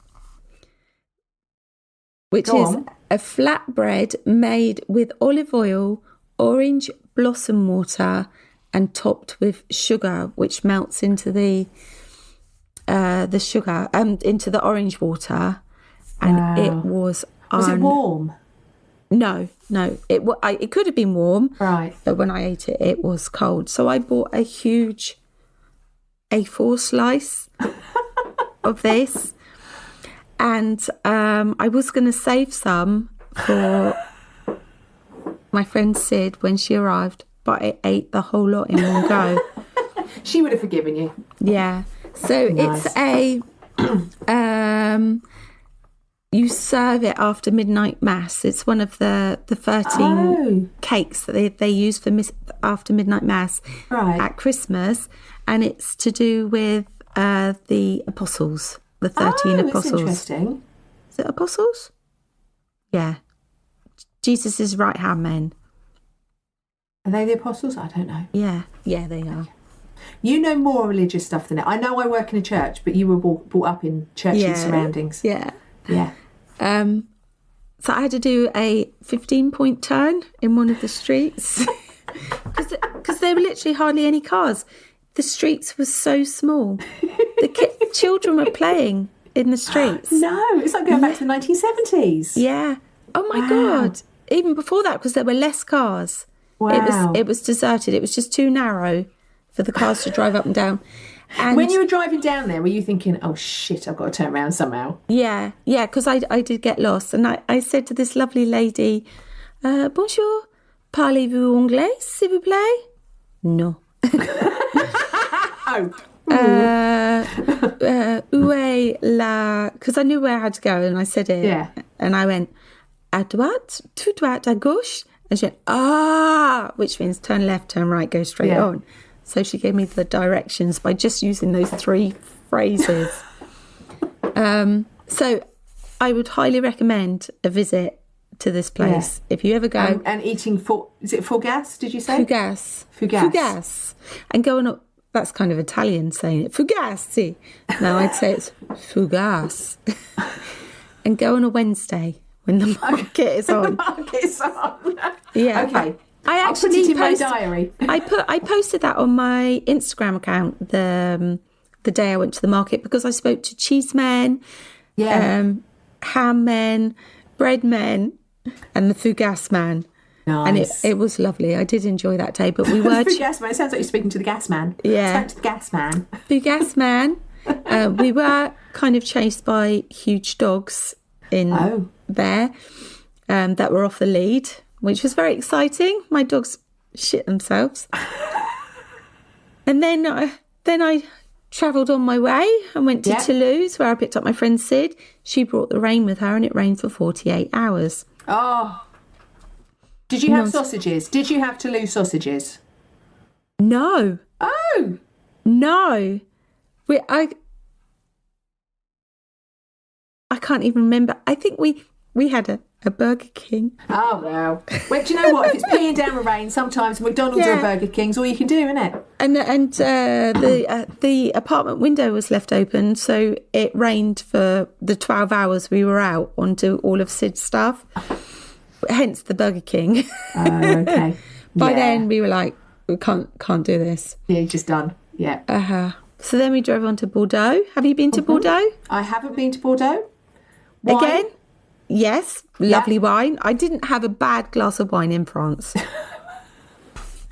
which is a flatbread made with olive oil, orange blossom water, and topped with sugar, which melts into the sugar into the orange water, and it was. Was it warm? No. It could have been warm, right? But when I ate it, it was cold. So I bought a huge A4 slice of this, and I was going to save some for my friend Sid when she arrived, but I ate the whole lot in one go. She would have forgiven you. Yeah. So nice. It's a you serve it after midnight mass. It's one of the 13 cakes that they use for after midnight mass at Christmas, and it's to do with the apostles, the 13 apostles. That's interesting. Is it apostles? Yeah. Jesus' right-hand men. Are they the apostles? I don't know. Yeah, they are. You know more religious stuff than it. I know I work in a church, but you were brought up in churchy surroundings. Yeah. Yeah. So I had to do a 15-point turn in one of the streets because there were literally hardly any cars. The streets were so small. The children were playing in the streets. No, it's like going back to the 1970s. Yeah. Oh my God. Even before that, because there were less cars. Wow. It was deserted. It was just too narrow for the cars to drive up and down. And when you were driving down there, were you thinking, oh shit, I've got to turn around somehow? Yeah, because I did get lost. And I said to this lovely lady, bonjour, parlez-vous anglais, s'il vous plaît? No. Où est la... Because I knew where I had to go, and I said it. Yeah. And I went, à droite, tout droit, à gauche. And she went, which means turn left, turn right, go straight on. So she gave me the directions by just using those 3 phrases. So I would highly recommend a visit to this place if you ever go. And eating, is it fougasse, did you say? Fougasse. And going up, that's kind of Italian saying it. Fougasse. No, I'd say it's fougasse. And go on a Wednesday when the market is on. The market's on. Yeah. Okay. I actually I'll put it in my diary. I posted that on my Instagram account the day I went to the market because I spoke to cheese men, ham men, bread men, and the fougasse man. Nice. And it was lovely. I did enjoy that day, but we were... Fougasse man. It sounds like you're speaking to the gas man. Yeah. Spoke to the gas man. Fougasse man. We were kind of chased by huge dogs in there that were off the lead, which was very exciting. My dogs shit themselves. And then I travelled on my way and went to Toulouse, where I picked up my friend Sid. She brought the rain with her, and it rained for 48 hours. Oh. Did you have sausages? Did you have Toulouse sausages? No. Oh. No. I can't even remember. I think we had a Burger King. Oh, well. Well, do you know what? If it's peeing down with rain, sometimes McDonald's or Burger King's all you can do, isn't it? And the apartment window was left open, so it rained for the 12 hours we were out onto all of Sid's stuff. Hence the Burger King. Oh, okay. By then we were like, we can't do this. Yeah, you're just done. Yeah. So then we drove on to Bordeaux. Have you been to Bordeaux? I haven't been to Bordeaux. Wine? Again? Yes, lovely wine. I didn't have a bad glass of wine in France.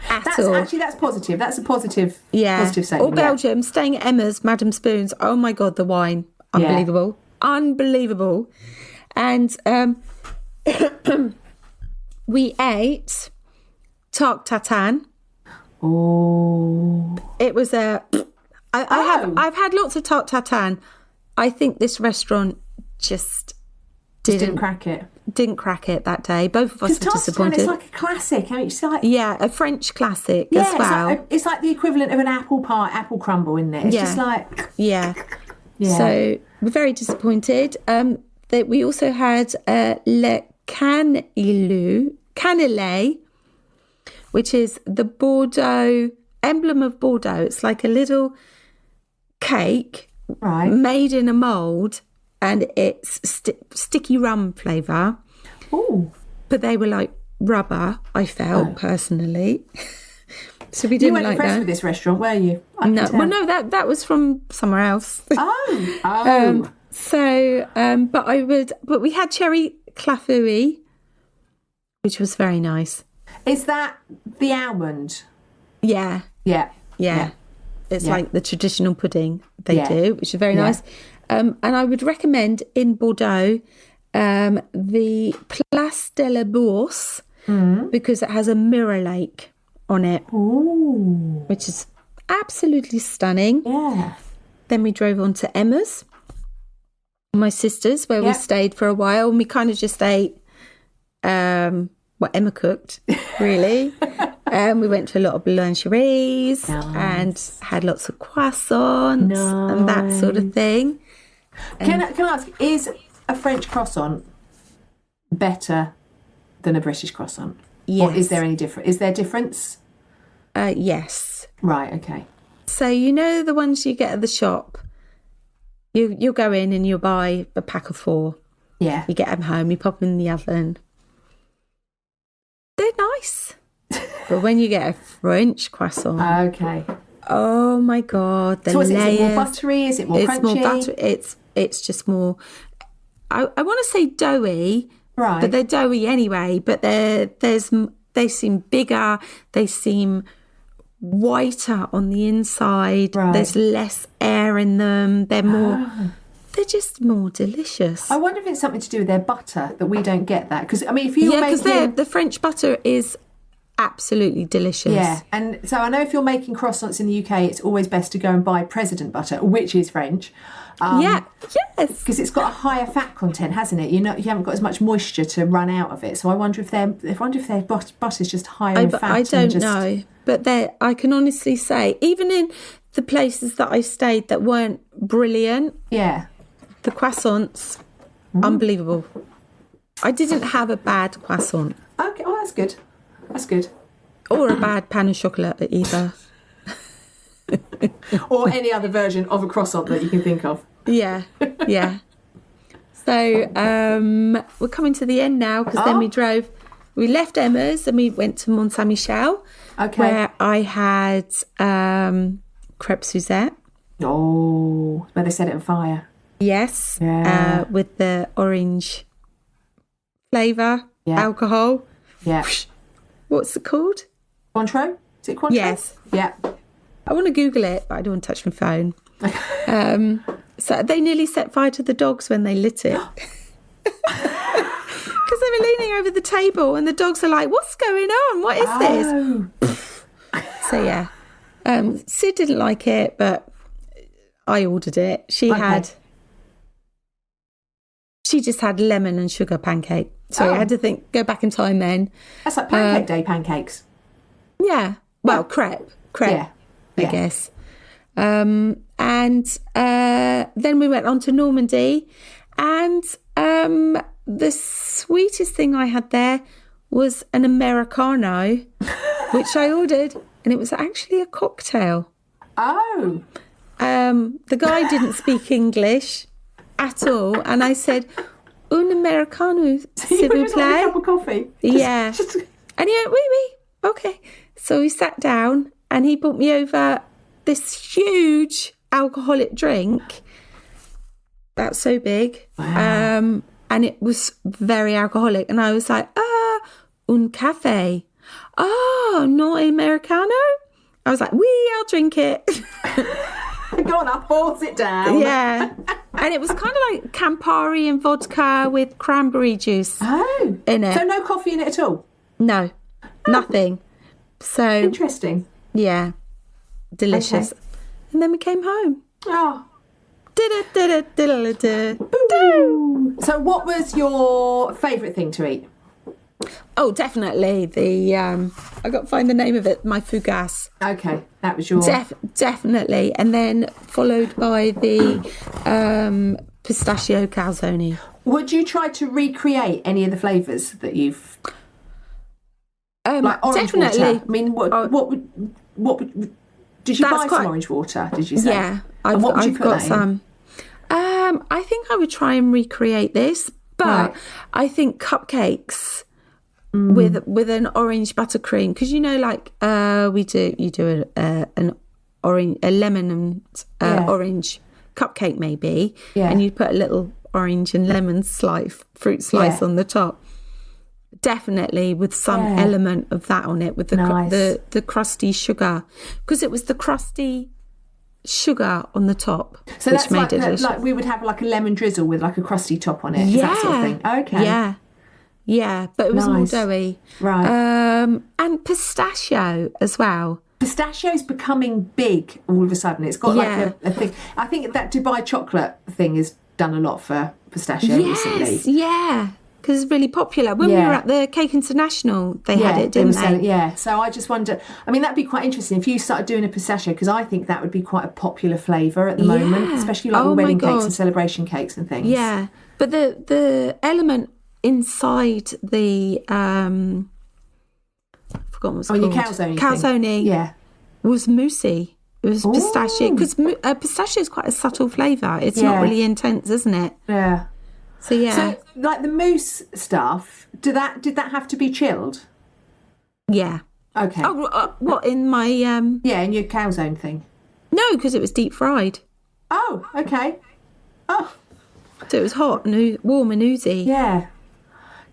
That's positive. That's a positive statement. Or Belgium, staying at Emma's, Madame Spoon's. Oh my God, the wine. Unbelievable. Unbelievable. And we ate tarte tatin. Oh. It was I've had lots of tarte tatin. I think this restaurant just didn't crack it. Didn't crack it that day. Both of us were disappointed. It's like a classic. I mean, it's like a French classic as well. It's like the equivalent of an apple crumble, isn't it? It's just like So we're very disappointed. That we also had le cannelé, which is the Bordeaux emblem of Bordeaux. It's like a little cake made in a mould. And it's sticky rum flavour. Oh. But they were like rubber, I felt, personally. So we didn't You weren't like impressed that. with this restaurant, were you? That was from somewhere else. Oh. But we had cherry clafouille, which was very nice. Is that the almond? Yeah. It's like the traditional pudding they do, which is very nice. And I would recommend in Bordeaux the Place de la Bourse because it has a mirror lake on it, which is absolutely stunning. Yeah. Then we drove on to Emma's, my sister's, where we stayed for a while, and we kind of just ate what Emma cooked, really. We went to a lot of boulangeries and had lots of croissants and that sort of thing. Can I ask, is a French croissant better than a British croissant? Yes. Or is there any difference? Is there difference? Yes. Right, okay. So you know the ones you get at the shop? You'll go in and you'll buy a pack of 4. Yeah. You get them home, you pop them in the oven. They're nice. But when you get a French croissant... Okay. Oh my God, the layers. Is it more buttery? Is it more crunchy? It's more buttery. It's just more... I want to say doughy, right? But they're doughy anyway. But they seem bigger. They seem whiter on the inside. Right. There's less air in them. They're more... They're just more delicious. I wonder if it's something to do with their butter that we don't get that. Because, I mean, if you're making... the French butter is absolutely delicious. Yeah, and so I know if you're making croissants in the UK, it's always best to go and buy President butter, which is French. Yes. Because it's got a higher fat content, hasn't it? You haven't got as much moisture to run out of it. So I wonder if their butter's just higher in fat. I don't know, but I can honestly say, even in the places that I stayed that weren't brilliant, the croissants, unbelievable. I didn't have a bad croissant. Okay, oh, that's good. That's good. Or a bad pain au chocolat either. Or any other version of a croissant that you can think of. Yeah. So we're coming to the end now because then we left Emma's and we went to Mont Saint-Michel, where I had crêpe Suzette. Oh, where they set it on fire. Yes, with the orange flavour, alcohol. Yeah. What's it called? Cointreau? Is it Cointreau? Yes. Yeah. I want to Google it, but I don't want to touch my phone. So they nearly set fire to the dogs when they lit it. Because they were leaning over the table and the dogs are like, what's going on? What is this? So, yeah. Sid didn't like it, but I ordered it. She just had lemon and sugar pancake. So I had to go back in time then. That's like pancake day pancakes. Yeah. Well, crepe. Yeah. I guess. And then we went on to Normandy. And the sweetest thing I had there was an Americano, which I ordered. And it was actually a cocktail. Oh. The guy didn't speak English at all. And I said, un Americano, s'il vous Just like a plaît. cup of coffee. Yeah. And he went, oui, okay. So we sat down and he brought me over this huge alcoholic drink. That's so big. Wow. And it was very alcoholic. And I was like, un café. Oh, no Americano? I was like, I'll drink it. Go on, I'll force it down. Yeah. And it was kind of like Campari and vodka with cranberry juice in it. So no coffee in it at all? No, nothing. So Interesting. yeah, delicious. Okay. And then we came home. Oh. Boo. So what was your favourite thing to eat? Oh, definitely the I got to find the name of it. My fougasse. Okay, that was your... Definitely, and then followed by the pistachio calzone. Would you try to recreate any of the flavours that you've... like orange definitely. water? I mean, what would... Did you buy some orange water, did you say? Yeah, and what would you I've put got that in? some. I think I would try and recreate this, but Right. I think cupcakes with an orange buttercream, because like you do a lemon and orange cupcake maybe, and you put a little orange and lemon fruit slice on the top. Definitely with some element of that on it, with the crusty sugar, because it was the crusty sugar on the top, So which that's made it delicious. like we would have like a lemon drizzle with like a crusty top on it. Is that sort of thing? Okay. Yeah, but it was more doughy. Right. And pistachio as well. Pistachio's becoming big all of a sudden. It's got like a thing. I think that Dubai chocolate thing has done a lot for pistachio recently. Yeah. Because it's really popular. When we were at the Cake International, they had it, didn't they? So I just wonder, I mean, that'd be quite interesting if you started doing a pistachio, because I think that would be quite a popular flavour at the moment, especially like with wedding cakes and celebration cakes and things. Yeah. But the element inside the, I forgot what it was called. Your calzone. Calzone was moussey. It was pistachio, because pistachio is quite a subtle flavour. It's not really intense, isn't it? Yeah. So So like the mousse stuff, did that have to be chilled? Yeah. Okay. Oh, what in my in your calzone thing? No, because it was deep fried. Oh, okay. Oh, So it was hot and warm and oozy. yeah.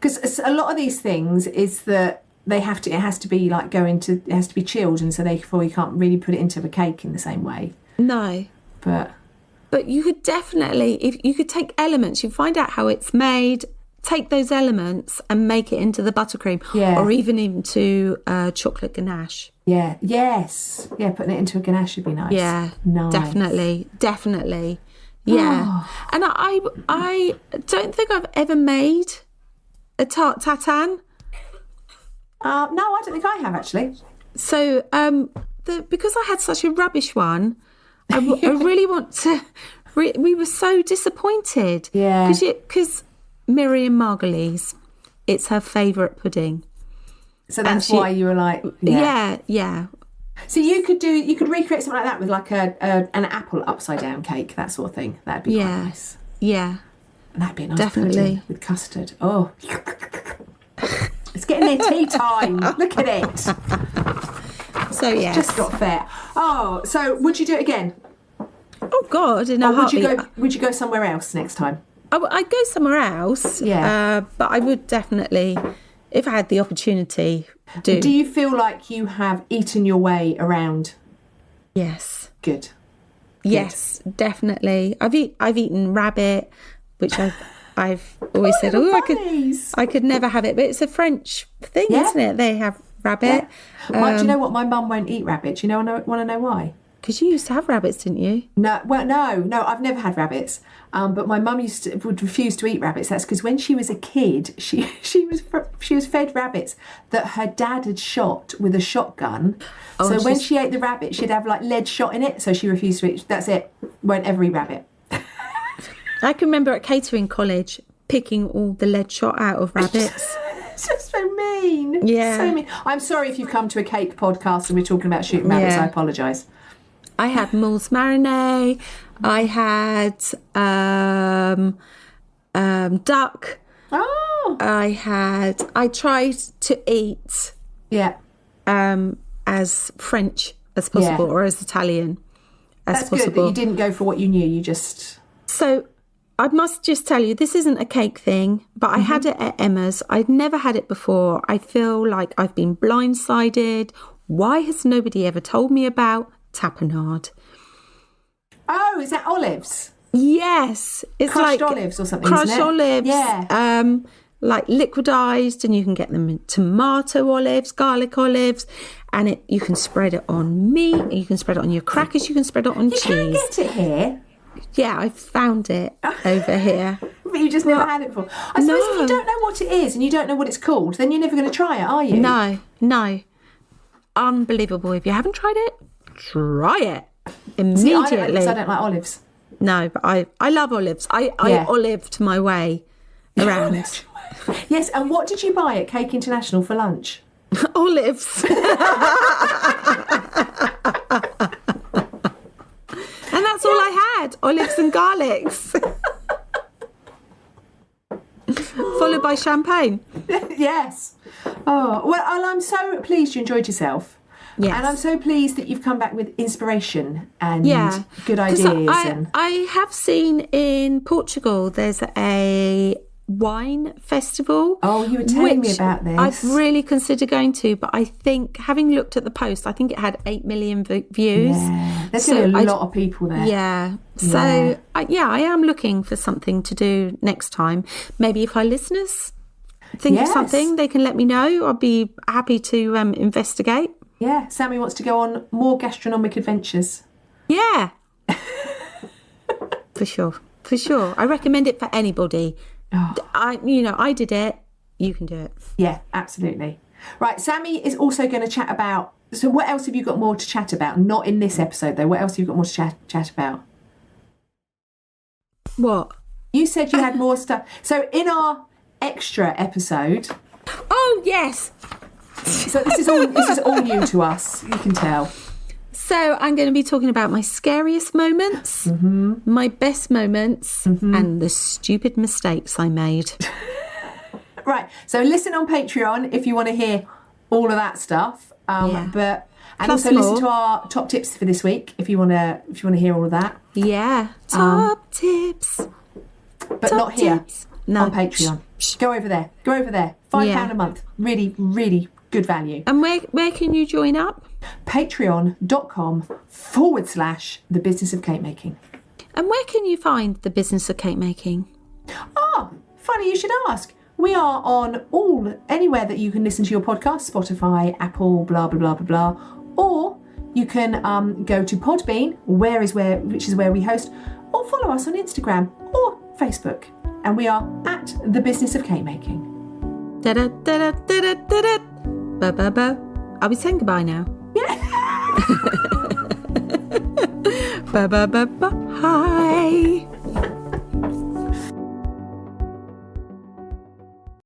Because a lot of these things is that it has to be chilled, and so therefore you can't really put it into a cake in the same way. No. But you could definitely, if you could take elements, you find out how it's made, take those elements and make it into the buttercream, or even into chocolate ganache. Yeah. Yes. Yeah. Putting it into a ganache would be nice. Yeah. Nice. Definitely. Yeah. And I don't think I've ever made a tarte tatin. No, I don't think I have actually. So because I had such a rubbish one, I really want to. We were so disappointed. Yeah. Because Miriam Margolyes, it's her favourite pudding. So that's why you were like, yeah. So you could recreate something like that with like an apple upside down cake, that sort of thing. That'd be quite nice. Yeah. And that'd be a nice pudding with custard. Oh, it's getting near tea time. Look at it. So yeah, just got fair. Oh, so would you do it again? Oh God, in a heartbeat. Would you go somewhere else next time? I'd go somewhere else. Yeah. But I would definitely, if I had the opportunity, do. Do you feel like you have eaten your way around? Yes. Good. Yes, definitely. I've eaten rabbit, which I've always said, I could never have it, but it's a French thing, isn't it? They have rabbit. Yeah. Do you know what? My mum won't eat rabbit. Do you want to know why? Because you used to have rabbits, didn't you? No, I've never had rabbits. But my mum would refuse to eat rabbits. That's because when she was a kid, she was fed rabbits that her dad had shot with a shotgun. So when she ate the rabbit, she'd have like lead shot in it. So she refused to eat. That's it. Won't ever eat rabbit. I can remember at catering college picking all the lead shot out of rabbits. It's just so mean. Yeah. So mean. I'm sorry if you've come to a cake podcast and we're talking about shooting rabbits. I apologise. I had moules marinée. I had duck. Oh. I tried to eat as French as possible, or as Italian as possible. That's good that you didn't go for what you knew. You just... So I must just tell you, this isn't a cake thing, but I had it at Emma's. I'd never had it before. I feel like I've been blindsided. Why has nobody ever told me about tapenade? Oh, is that olives? Yes. It's crushed like olives or something, crushed isn't it? olives. Yeah. like liquidized, and you can get them in tomato olives, garlic olives, and you can spread it on meat, you can spread it on your crackers, you can spread it on cheese. You can get it here. Yeah, I found it over here. But you just never had it before. I suppose if you don't know what it is and you don't know what it's called, then you're never going to try it, are you? No. Unbelievable. If you haven't tried it, try it immediately. See, I don't like olives. No, but I love olives. I olived my way around. Yes, and what did you buy at Cake International for lunch? Olives. And that's all I had, olives and garlics. Followed by champagne. Yes. Oh, well, I'm so pleased you enjoyed yourself. Yes. And I'm so pleased that you've come back with inspiration and good ideas. I have seen in Portugal, there's a wine festival. Oh, you were telling me about this. I've really considered going to, but I think, having looked at the post, I think it had 8 million views. Yeah, there's going to be a lot of people there. Yeah. So, I am looking for something to do next time. Maybe if our listeners think of something, they can let me know. I'll be happy to investigate. Yeah, Sammie wants to go on more gastronomic adventures. Yeah. For sure. I recommend it for anybody. Oh. I did it. You can do it. Yeah, absolutely. Right, Sammie is also going to chat about... So what else have you got more to chat about? Not in this episode, though. What else have you got more to chat about? What? You said you had more stuff. So in our extra episode... Oh, yes. So this is all new to us, you can tell. So I'm going to be talking about my scariest moments, my best moments, and the stupid mistakes I made. Right. So listen on Patreon if you want to hear all of that stuff. And Plus also more. listen to our top tips for this week if you want to hear all of that. Yeah. Top tips. But not here. No. On Patreon. Go over there. £5 a month. Really, really good value. And where can you join up? Patreon.com/The Business of Cake Making. And where can you find The Business of Cake Making? Oh, funny you should ask. We are on anywhere that you can listen to your podcast, Spotify, Apple, blah, blah, blah, blah, blah. Or you can go to Podbean, which is where we host, or follow us on Instagram or Facebook. And we are at The Business of Cake Making. Da-da-da-da-da-da-da. Ba-ba-ba. Are we saying goodbye now? Yeah. Ba-ba-ba-ba. Hi.